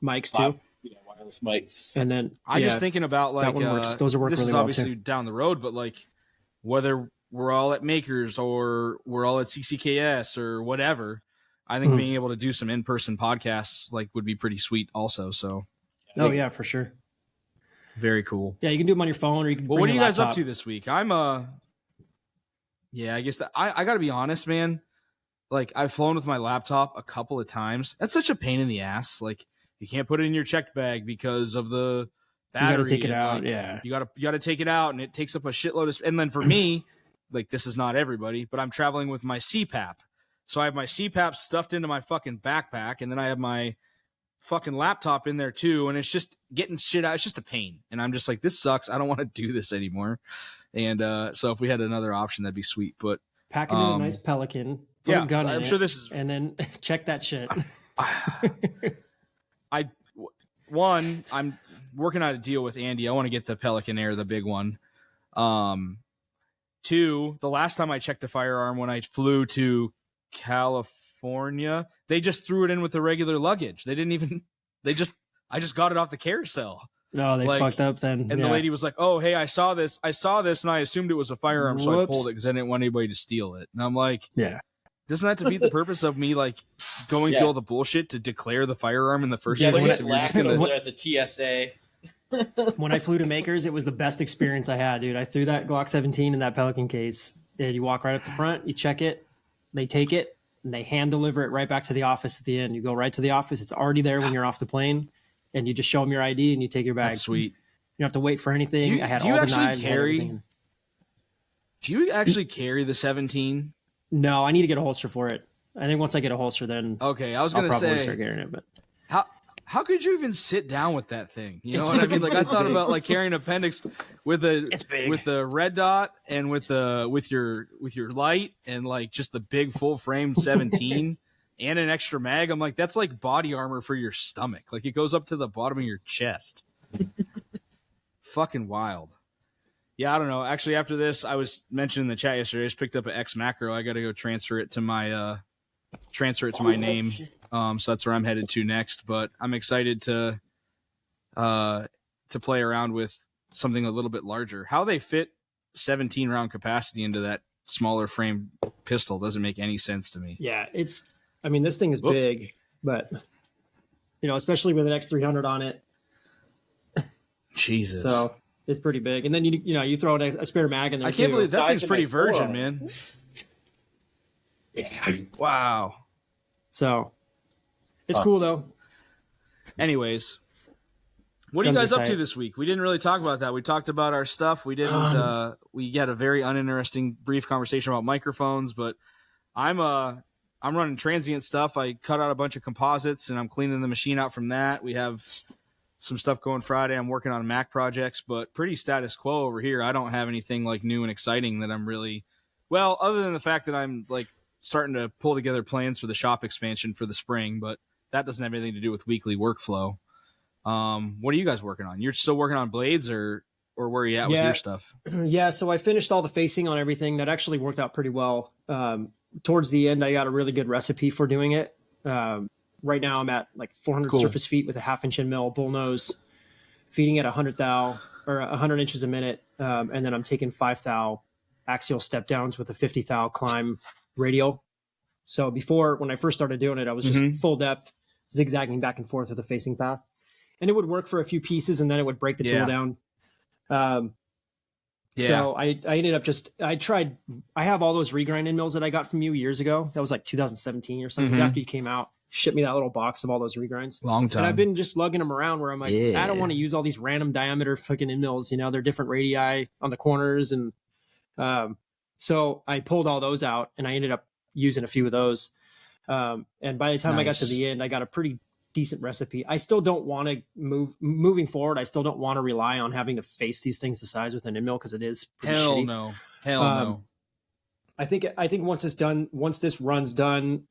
mics too.
Yeah, wireless mics.
And then
I'm just thinking about
that one works. Those are working
this
really
is
well
obviously
too.
down the road, but whether we're all at Makers or we're all at CCKS or whatever, I think being able to do some in-person podcasts would be pretty sweet also. So.
Oh yeah, for sure.
Very cool.
Yeah, you can do them on your phone, or you can.
Well, what are you guys up to this week? Yeah, I guess I got to be honest, man. I've flown with my laptop a couple of times. That's such a pain in the ass. You can't put it in your checked bag because of the battery.
You got to take it out. Yeah,
you got to take it out, and it takes up a shitload of. And then for me, this is not everybody, but I'm traveling with my CPAP, so I have my CPAP stuffed into my fucking backpack, and then I have my fucking laptop in there too, and it's just getting shit out. It's just a pain, and I'm just this sucks. I don't want to do this anymore. And so if we had another option, that'd be sweet. But
pack it in a nice Pelican. Put a gun in
I'm sure this is,
and then check that shit.
I'm working out a deal with Andy. I want to get the Pelican Air, the big one. 2, the last time I checked a firearm when I flew to California, they just threw it in with the regular luggage. They didn't even. I just got it off the carousel.
No, they fucked up then.
And the lady was like, "Oh, hey, I saw this, and I assumed it was a firearm, so I pulled it because I didn't want anybody to steal it." And I'm like,
"Yeah,
doesn't that defeat the purpose of me going through all the bullshit to declare the firearm in the first place?"
Over there at the TSA.
When I flew to Makers, it was the best experience I had, dude. I threw that Glock 17 in that Pelican case, and you walk right up the front, you check it, they take it, and they hand deliver it right back to the office at the end. You go right to the office; it's already there when you're off the plane. And you just show them your ID and you take your bag.
That's sweet.
You don't have to wait for anything. I had
do you
all the
actually
knives.
Carry? Do you actually carry the 17?
No, I need to get a holster for it. I think once I get a holster, then
okay. I was going to say
start carrying it. But
how could you even sit down with that thing? You know what I mean? Like I thought about like carrying an appendix with the red dot and with your light and like just the big full frame 17 and an extra mag. I'm like, that's like body armor for your stomach. Like it goes up to the bottom of your chest. Fucking wild. Yeah, I don't know. Actually, after this, I was mentioning in the chat yesterday, I just picked up an X macro. I got to go transfer it to my name. So that's where I'm headed to next. But I'm excited to play around with something a little bit larger. How they fit 17 round capacity into that smaller frame pistol doesn't make any sense to me.
Yeah, this thing is big, but especially with an X300 on it.
Jesus.
So it's pretty big. And then you throw a spare mag in there.
I can't believe that thing's pretty virgin, man.
Yeah.
Wow.
So it's cool though.
Anyways, what are you guys up to this week? We didn't really talk about that. We talked about our stuff. We didn't. We had a very uninteresting, brief conversation about microphones. But I'm running transient stuff. I cut out a bunch of composites, and I'm cleaning the machine out from that. We have some stuff going Friday. I'm working on Mac projects, but pretty status quo over here. I don't have anything like new and exciting that I'm really other than the fact that I'm like starting to pull together plans for the shop expansion for the spring, but that doesn't have anything to do with weekly workflow. What are you guys working on? You're still working on blades or where are you at with your stuff?
Yeah. So I finished all the facing on everything. That actually worked out pretty well. Towards the end, I got a really good recipe for doing it. Right now I'm at like 400 surface feet with a 1/2 inch end mill bull nose, feeding at 100 thou or 100 inches a minute. And then I'm taking 5 thou axial step downs with a 50 thou climb radial. So before, when I first started doing it, I was just full depth, zigzagging back and forth with a facing path, and it would work for a few pieces and then it would break the tool down. So I ended up I have all those regrind end mills that I got from you years ago. That was like 2017 or something. After you came out, shipped me that little box of all those regrinds.
Long time.
And I've been just lugging them around where I'm like, I don't want to use all these random diameter fucking end mills. They're different radii on the corners. And so I pulled all those out and I ended up using a few of those. And by the time I got to the end, I got a pretty decent recipe. I still don't want to moving forward. I still don't want to rely on having to face these things to size with an end mill because it is pretty shitty.
Hell no. I think
once this run's done,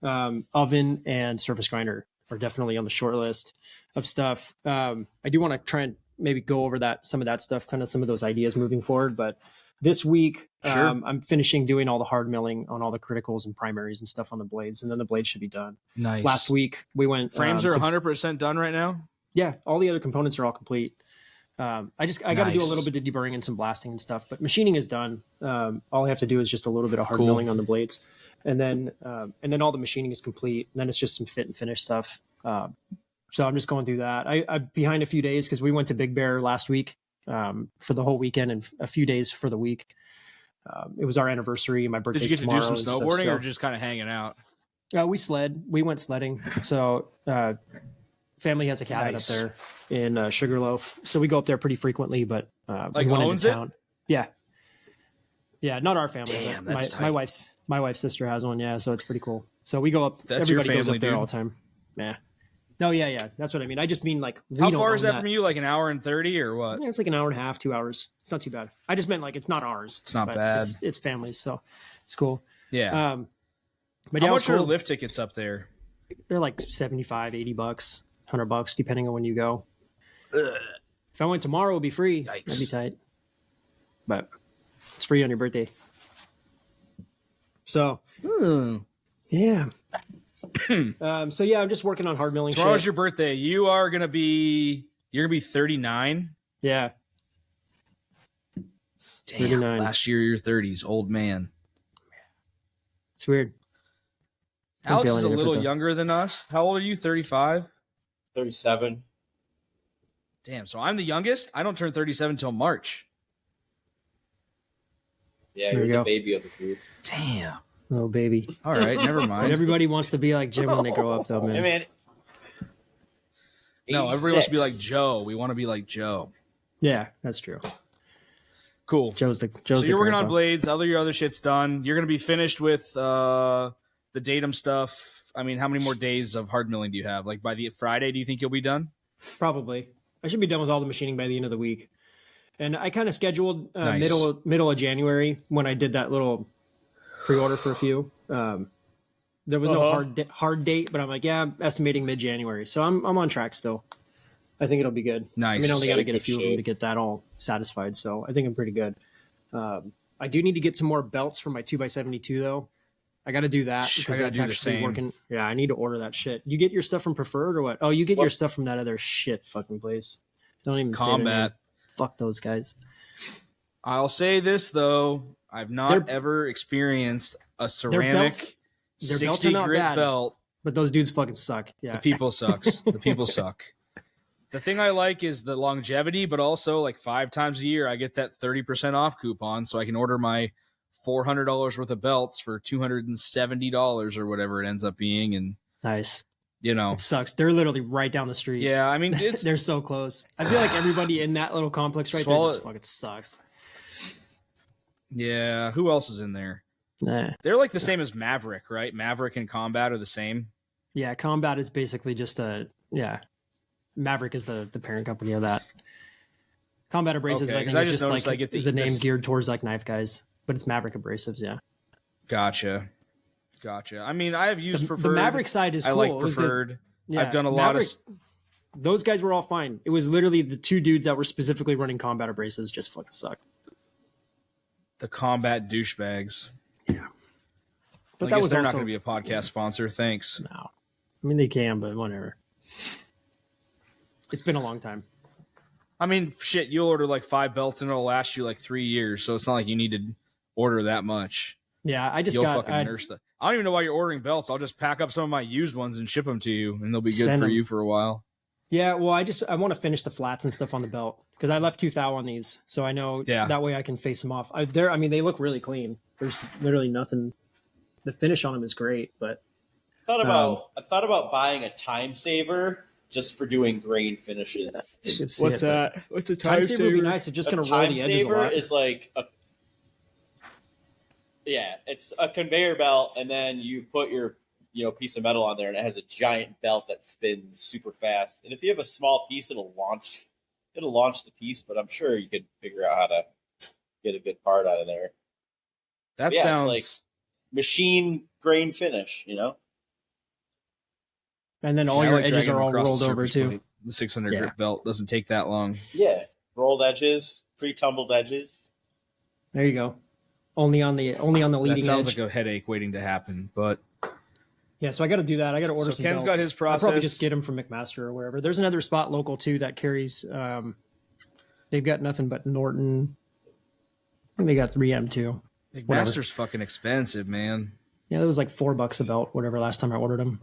oven and surface grinder are definitely on the short list of stuff. I do want to try and maybe go over some of that stuff, kind of some of those ideas moving forward. But this week, I'm finishing doing all the hard milling on all the criticals and primaries and stuff on the blades, and then the blades should be done.
Nice.
Last week we went.
Frames are 100% done right now.
Yeah, all the other components are all complete. I got to do a little bit of deburring and some blasting and stuff, but machining is done. All I have to do is just a little bit of hard milling on the blades, and then all the machining is complete. And then it's just some fit and finish stuff. So I'm just going through that. I'm behind a few days because we went to Big Bear last week for the whole weekend and a few days for the week. It was our anniversry. My birthday's tomorrow.
Did you get to do some snowboarding or just kind of hanging out?
We went sledding. So family has a cabin up there in Sugarloaf, so we go up there pretty frequently. But
like
we went
owns
into town.
It?
Yeah, not our family.
Damn,
but
that's
my wife's sister has one. Yeah, so it's pretty cool. So we go up.
That's
everybody
your family,
goes up there
dude.
all the time. Yeah. No, yeah. That's what I mean. I just mean like
how far is that from you? Like an hour and 30 or what?
Yeah, it's like an hour and a half, 2 hours. It's not too bad. I just meant like it's not ours.
It's not bad.
It's families, so it's cool.
Yeah.
But
how much are lift tickets up there?
They're like $75, $80, $100, depending on when you go. If I went tomorrow, it'd be free.
Yikes.
That'd be tight. But it's free on your birthday. So, yeah. So yeah, I'm just working on hard milling.
Tomorrow's your birthday. You're gonna be 39.
Yeah.
Damn.
39.
Last year your 30s, old man.
It's weird.
Alex is a little younger than us. How old are you? 35?
37.
Damn. So I'm the youngest. I don't turn 37 until March.
Yeah, you're the baby of the group.
Damn.
Oh, baby.
All right, never mind.
Everybody wants to be like Jim when they grow up, though, man.
Hey, man.
No, everybody wants to be like Joe. We want to be like Joe.
Yeah, that's true.
Cool.
Joe's
so you're working on blades. Your other shit's done. You're going to be finished with the datum stuff. I mean, how many more days of hard milling do you have? Like by the Friday, do you think you'll be done?
Probably. I should be done with all the machining by the end of the week. And I kind of scheduled
Nice.
middle of January when I did that little pre-order for a few. There was no hard date, but I'm like, yeah, I'm estimating mid-January. So I'm on track still. I think it'll be good.
Nice.
I mean, I only got to get a few of them to get that all satisfied. So I think I'm pretty good. I do need to get some more belts for my 2x72 though. I got to do that because that's actually working. Yeah, I need to order that shit. You get your stuff from Preferred or what? Oh, you get your stuff from that other shit fucking place. Don't even
Combat.
Fuck those guys.
I'll say this though. I've not ever experienced a ceramic 60 grit belt.
But those dudes fucking suck. Yeah.
The people sucks. The people suck. The thing I like is the longevity, but also like 5 times a year I get that 30% off coupon, so I can order my $400 worth of belts for $270 or whatever it ends up being. And
nice.
You know,
it sucks. They're literally right down the street.
Yeah, I mean,
they're so close. I feel like everybody in that little complex right there just fucking sucks.
Yeah, who else is in there?
Nah.
They're like the same as Maverick, right? Maverick and Combat are the same.
Yeah, Combat is basically just Maverick is the parent company of that. Combat Abrasives, I think, is just like the name geared towards like knife guys, but it's Maverick Abrasives, yeah.
Gotcha. I mean, I have used Preferred.
The Maverick side is cool.
I like Preferred. I've done a lot of...
Those guys were all fine. It was literally the 2 dudes that were specifically running Combat Abrasives just fucking sucked.
The Combat douchebags.
Yeah.
But that was they're not going to be a podcast sponsor. Thanks.
No. I mean, they can, but whatever. It's been a long time.
I mean, shit, you'll order like 5 belts and it'll last you like 3 years. So it's not like you need to order that much.
Yeah, I
nurse that. I don't even know why you're ordering belts. I'll just pack up some of my used ones and ship them to you, and they'll be good for you for a while.
Yeah, well, I want to finish the flats and stuff on the belt because I left 2 thou on these, so I know that way I can face them off. They look really clean. There's literally nothing. The finish on them is great, but
I thought about buying a time saver just for doing grain finishes.
What's that? What's a time saver?
Would be nice. It's just going to roll the edges a lot.
Time saver is like it's a conveyor belt, and then you put your piece of metal on there, and it has a giant belt that spins super fast. And if you have a small piece, it'll launch the piece. But I'm sure you could figure out how to get a good part out of there.
That sounds
like machine grain finish,
And then all your edges are all rolled over too.
The 600 grit belt doesn't take that long.
Yeah, rolled edges, pre-tumbled edges.
There you go. Only on the leading edge.
That sounds like a headache waiting to happen, but
yeah. So I got to do that. I got to order some
Ken's
belts.
Got his process.
I'll probably just get them from McMaster or wherever. There's another spot local too that carries. They've got nothing but Norton. I think they got 3M too.
McMaster's fucking expensive, man.
Yeah, it was like $4 a belt, whatever. Last time I ordered them.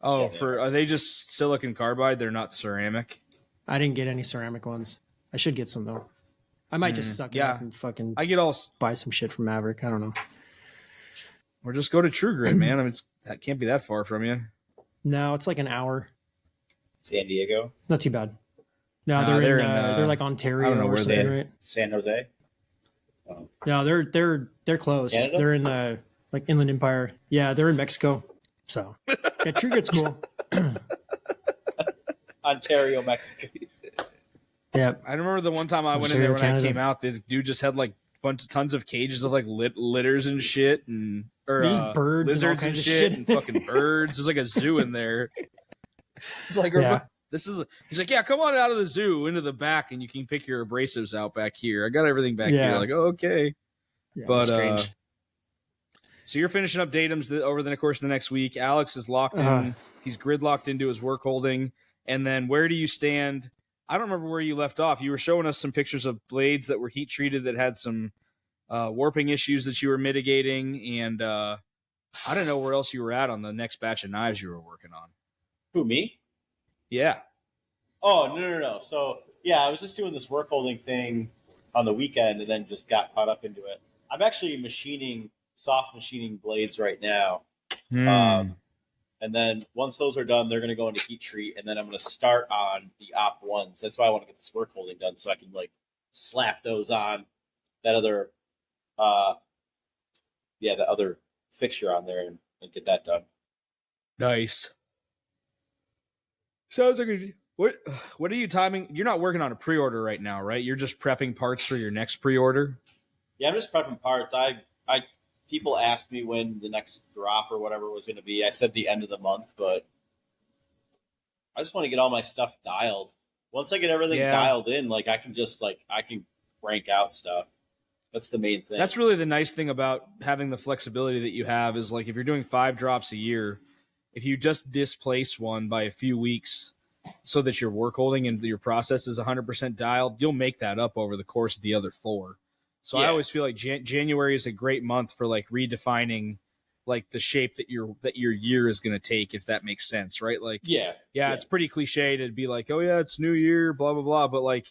Oh, are they just silicon carbide? They're not ceramic.
I didn't get any ceramic ones. I should get some though. I might just suck it up and fucking buy some shit from Maverick. I don't know.
Or just go to True Grit, man. I mean, that can't be that far from you.
No, it's like an hour.
San Diego?
It's not too bad. No, they're like Ontario or something, right?
San Jose?
Oh. No, they're close.
Canada?
They're in the Inland Empire. Yeah, they're in Mexico. So yeah, True Grit's cool.
Ontario, Mexico.
Yeah,
I remember the one time I went in there when I came out. This dude just had like tons of cages of like litters and shit,
these birds,
lizards
and
shit, and fucking birds. There's like a zoo in there. It's like he's like, yeah, come on out of the zoo into the back, and you can pick your abrasives out back here. I got everything back here. Like, oh, okay, but strange. So you're finishing up datums over the course of the next week. Alex is locked in. He's gridlocked into his work holding. And then where do you stand? I don't remember where you left off. You were showing us some pictures of blades that were heat treated that had some warping issues that you were mitigating. And I don't know where else you were at on the next batch of knives you were working on.
Who, me?
Yeah.
Oh, no. So, yeah, I was just doing this work holding thing on the weekend and then just got caught up into it. I'm actually soft machining blades right now. And then once those are done, they're going to go into heat treat, and then I'm going to start on the op ones. That's why I want to get this work holding done, so I can like slap those on other, the other fixture on there and get that done.
Nice. Sounds like what are you timing? You're not working on a pre-order right now, right? You're just prepping parts for your next pre-order.
Yeah, I'm just prepping parts. People asked me when the next drop or whatever was going to be. I said the end of the month, but I just want to get all my stuff dialed. Once I get everything dialed in, like I can crank out stuff. That's the main thing.
That's really the nice thing about having the flexibility that you have is like if you're doing 5 drops a year, if you just displace one by a few weeks so that your work holding and your process is 100% dialed, you'll make that up over the course of the other 4. So I always feel like January is a great month for like redefining like the shape that your year is going to take, if that makes sense, right? Like, it's pretty cliche to be like, oh yeah, it's new year, blah, blah, blah. But like,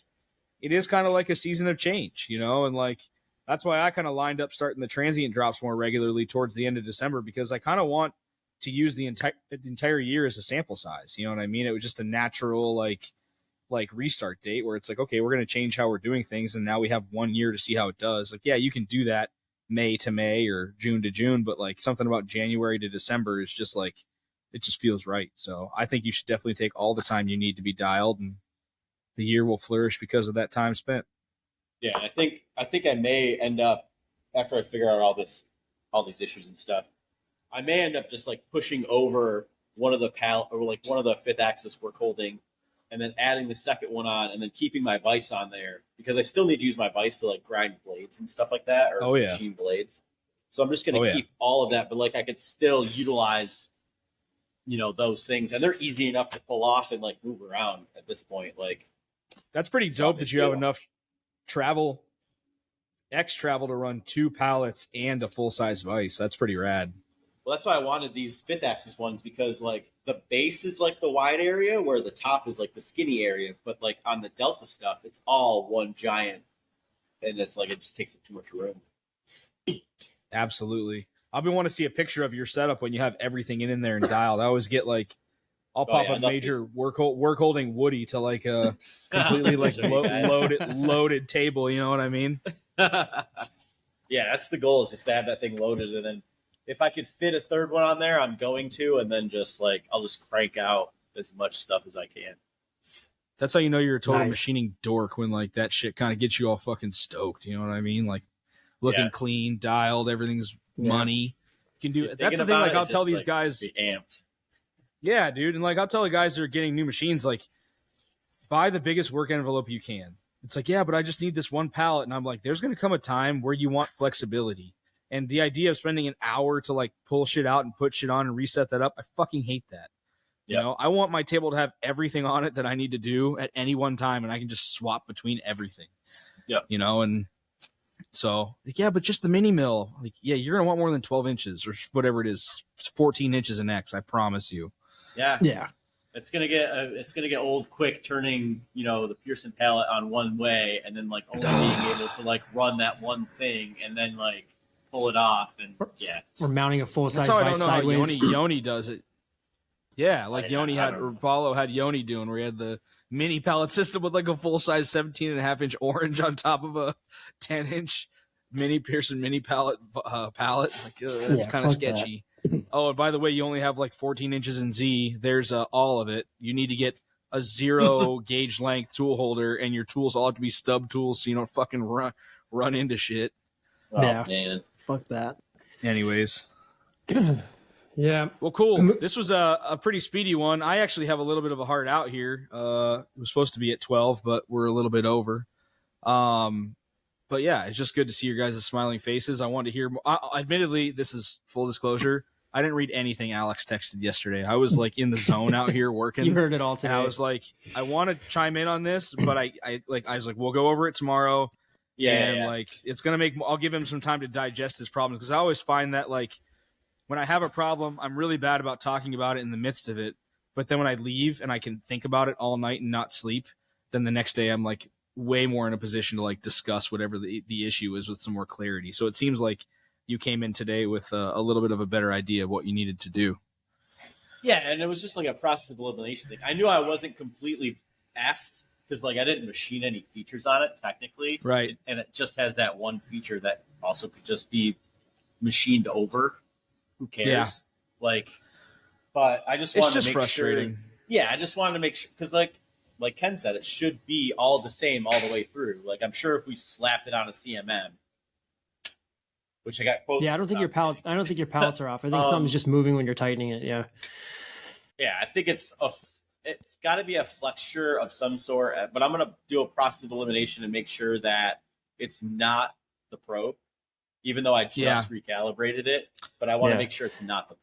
it is kind of like a season of change, you know? And like, that's why I kind of lined up starting the transient drops more regularly towards the end of December, because I kind of want to use the entire year as a sample size. You know what I mean? It was just a natural, like restart date where it's like, okay, we're going to change how we're doing things. And now we have 1 year to see how it does. Like, yeah, you can do that May to May or June to June, but like something about January to December is just like, it just feels right. So I think you should definitely take all the time you need to be dialed, and the year will flourish because of that time spent.
Yeah. I think I may end up, after I figure out all these issues and stuff, I may end up just like pushing over one of the one of the 5th axis work holding, and then adding the second one on, and then keeping my vise on there, because I still need to use my vise to like grind blades and stuff like that, or machine blades. So I'm just going to keep all of that, but like I could still utilize, those things, and they're easy enough to pull off and like move around at this point. Like,
that's pretty dope that you have enough travel to run 2 pallets and a full size vise. That's pretty rad.
Well, that's why I wanted these 5th axis ones, because like the base is like the wide area where the top is like the skinny area, but like on the Delta stuff, it's all one giant, and it's like it just takes up too much room.
Absolutely. I'll be wanting to see a picture of your setup when you have everything in there and dialed. I always get like, I'll pop a major work holding Woody to like a completely like loaded table. You know what I mean?
Yeah, that's the goal, is just to have that thing loaded, and then if I could fit a 3rd one on there, I'm going to, and then just like I'll just crank out as much stuff as I can.
That's how you know you're a total machining dork, when like that shit kind of gets you all fucking stoked. You know what I mean? Like looking clean, dialed, everything's money. You can do it. That's the thing. Like I'll tell these guys,
be amped.
Yeah, dude, and like I'll tell the guys that are getting new machines, like buy the biggest work envelope you can. It's like, yeah, but I just need this 1 pallet, and I'm like, there's going to come a time where you want flexibility. And the idea of spending an hour to like pull shit out and put shit on and reset that up, I fucking hate that. You know, I want my table to have everything on it that I need to do at any one time, and I can just swap between everything. Yeah. You know, and so like, yeah, but just the mini mill, like, yeah, you're gonna want more than 12 inches or whatever it is. It's 14 inches in X, I promise you.
Yeah. Yeah. It's gonna get old quick turning, the Pearson pallet on one way, and then like only being able to like run that one thing, and then like pull it off, and
we're mounting a full size
vise
sideways.
Yoni does it. Yeah, like Yoni had, or Paulo had Yoni doing, where he had the mini pallet system with like a full size 17.5-inch orange on top of a 10-inch mini Pearson mini pallet. Like that's kind of sketchy. Oh, and by the way, you only have like 14 inches in Z. There's all of it. You need to get a 0 gauge length tool holder, and your tools all have to be stub tools so you don't fucking run into shit.
Oh, man.
Fuck that.
Anyways.
Yeah.
Well, cool. This was a pretty speedy one. I actually have a little bit of a hard out here. It was supposed to be at 12, but we're a little bit over. But yeah, it's just good to see your guys' smiling faces. I wanted to hear more. Admittedly, this is full disclosure. I didn't read anything Alex texted yesterday. I was like in the zone out here working.
You heard it all today.
And I was like, I want to chime in on this, but I was like, we'll go over it tomorrow. Like, it's going to I'll give him some time to digest his problems. Cause I always find that like when I have a problem, I'm really bad about talking about it in the midst of it. But then when I leave and I can think about it all night and not sleep, then the next day I'm like way more in a position to like discuss whatever the issue is with some more clarity. So it seems like you came in today with a little bit of a better idea of what you needed to do.
Yeah, and it was just like a process of elimination thing. I knew I wasn't completely effed, because like I didn't machine any features on it technically,
right?
And it just has that one feature that also could just be machined over. Who cares?
Yeah.
Like, but I just wanted to make
frustrating.
Sure. Yeah, I just wanted to make sure because like Ken said, it should be all the same all the way through. Like I'm sure if we slapped it on a CMM, which I got quotes.
Yeah, I don't think your pallets are off. I think something's just moving when you're tightening it. Yeah.
Yeah, I think it's got to be a flexure of some sort. But I'm gonna do a process of elimination and make sure that it's not the probe, even though I just recalibrated it. But I want to make sure it's not the probe.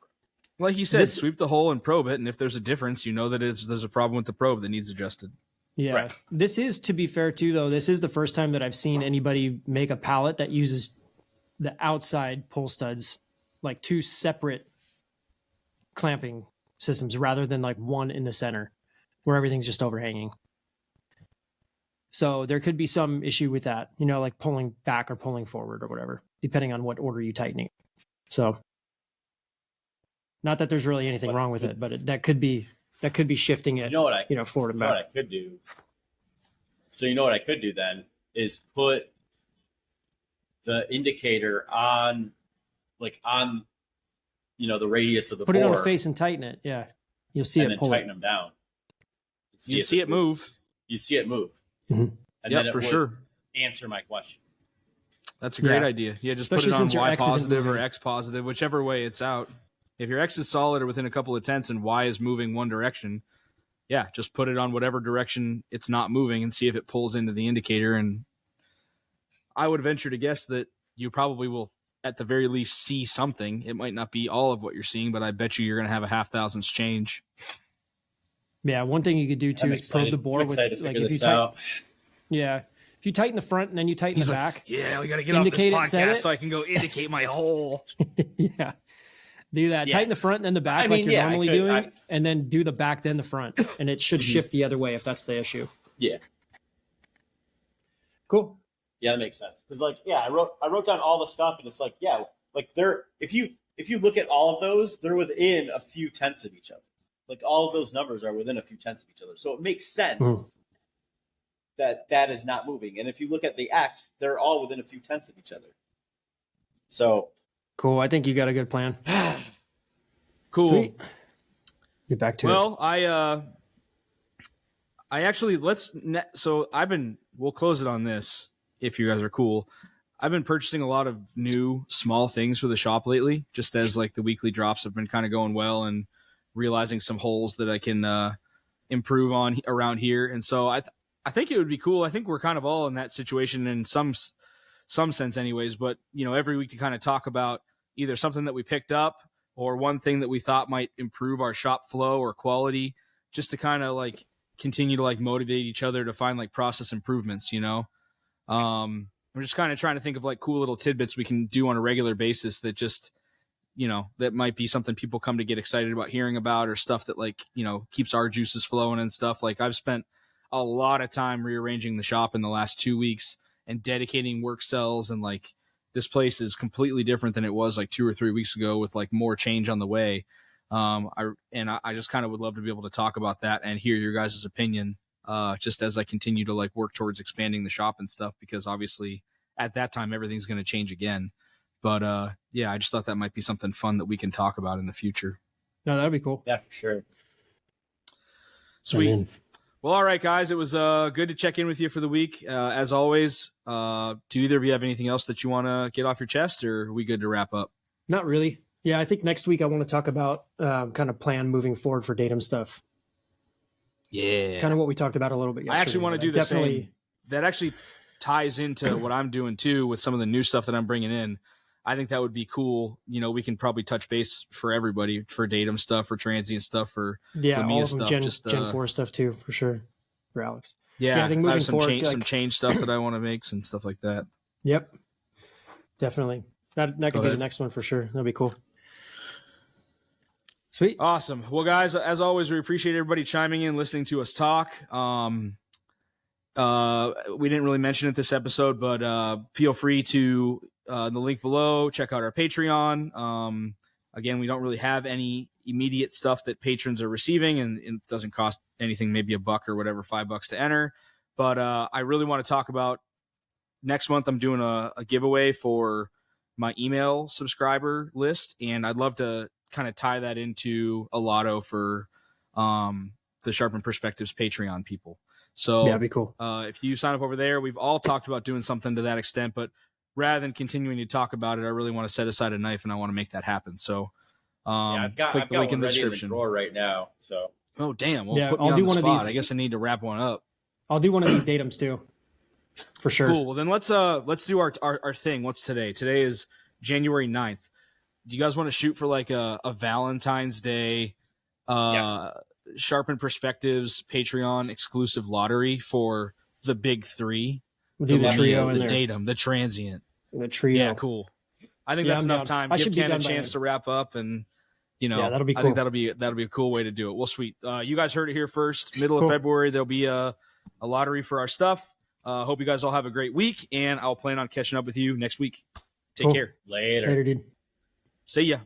Like you said, sweep the hole and probe it, and if there's a difference, you know that there's a problem with the probe that needs adjusted.
Yeah. Right. This is, to be fair too, though, this is the first time that I've seen anybody make a pallet that uses the outside pull studs, like two separate clamping systems rather than like one in the center where everything's just overhanging. So there could be some issue with that, you know, like pulling back or pulling forward or whatever, depending on what order you tightening. So not that there's really anything wrong with it, but that could be shifting it, forward and back.
What I could do. So you know what I could do then is put the indicator on the radius of the bore.
Put it on the face and tighten it. Yeah. You'll see
and
it
then tighten them down.
You see it move.
You see it move.
Mm-hmm.
And then it
for
would
sure.
answer my question.
That's a great idea. Yeah, just
especially
put it on Y positive or
moving.
X positive, whichever way it's out. If your X is solid or within a couple of tenths and Y is moving one direction, yeah, just put it on whatever direction it's not moving and see if it pulls into the indicator. And I would venture to guess that you probably will, at the very least, see something. It might not be all of what you're seeing, but I bet you're going to have a 0.5 change.
Yeah, one thing you could do too is probe the bore with, like, if you tighten. Yeah, if you tighten the front and then you tighten the back.
Yeah, we got to get off this podcast so I can go indicate my hole.
Yeah, do that. Yeah. Tighten the front and then the back you're normally doing, and then do the back then the front, and it should shift the other way if that's the issue.
Yeah.
Cool.
Yeah, that makes sense. Because I wrote down all the stuff, and it's like, yeah, like they're if you look at all of those, they're within a few tenths of each other. Like all of those numbers are within a few tenths of each other. So it makes sense that is not moving. And if you look at the X, they're all within a few tenths of each other. So
cool. I think you got a good plan.
Cool.
Sweet. Get back to it.
Well, I actually we'll close it on this if you guys are cool. I've been purchasing a lot of new small things for the shop lately, just as like the weekly drops have been kind of going well and realizing some holes that I can improve on around here. And so I think it would be cool. I think we're kind of all in that situation in some sense anyways, but every week to kind of talk about either something that we picked up or one thing that we thought might improve our shop flow or quality, just to kind of like continue to like motivate each other to find like process improvements, I'm just kind of trying to think of like cool little tidbits we can do on a regular basis that just, that might be something people come to get excited about hearing about, or stuff that like, keeps our juices flowing and stuff. Like I've spent a lot of time rearranging the shop in the last 2 weeks and dedicating work cells. And like, this place is completely different than it was like 2 or 3 weeks ago with like more change on the way. I just kind of would love to be able to talk about that and hear your guys' opinion, just as I continue to like work towards expanding the shop and stuff, because obviously at that time, everything's going to change again. But I just thought that might be something fun that we can talk about in the future.
No, that'd be cool.
Yeah, for sure.
Sweet. Well, all right, guys. It was good to check in with you for the week. As always, do either of you have anything else that you want to get off your chest, or are we good to wrap up?
Not really. Yeah, I think next week I want to talk about kind of plan moving forward for datum stuff.
Yeah.
Kind of what we talked about a little bit yesterday.
I actually want to do the same. That actually ties into what I'm doing too with some of the new stuff that I'm bringing in. I think that would be cool. We can probably touch base for everybody, for datum stuff, for transient stuff, for
all of
stuff.
them, Gen 4 stuff too, for sure, for Alex.
Yeah, I think moving forward, some change stuff that I want to make and stuff like that.
Yep, definitely. That could be the next one for sure. That'd be cool. Sweet.
Awesome. Well, guys, as always, we appreciate everybody chiming in, listening to us talk. We didn't really mention it this episode, but feel free to the link below, check out our Patreon. Again, we don't really have any immediate stuff that patrons are receiving, and it doesn't cost anything, maybe $1 or whatever, $5 to enter. But I really want to talk about next month. I'm doing a giveaway for my email subscriber list, and I'd love to kind of tie that into a lotto for the Sharpened Perspectives Patreon people. So
that'd be cool.
If you sign up over there, we've all talked about doing something to that extent, but rather than continuing to talk about it, I really want to set aside a knife, and I want to make that happen. So
I've got
the link in the description.
In the drawer right now. So
oh damn, well, put me
I'll
on
do
the
one
spot.
of these.
I guess I need to wrap one up.
I'll do one of these datums too, for sure.
Cool. Well, then let's do our thing. What's today? Today is January 9th. Do you guys want to shoot for like a Valentine's Day
yes.
Sharpened Perspectives Patreon exclusive lottery for the big three?
We'll do the trio,
the datum, the transient,
the trio.
Yeah, cool. I think that's enough time. Give Ken a chance to wrap up, and
that'll be cool.
I think that'll be a cool way to do it. Well, sweet. You guys heard it here first. Middle of February, there'll be a lottery for our stuff. Hope you guys all have a great week, and I'll plan on catching up with you next week. Take care.
Later,
dude.
See ya.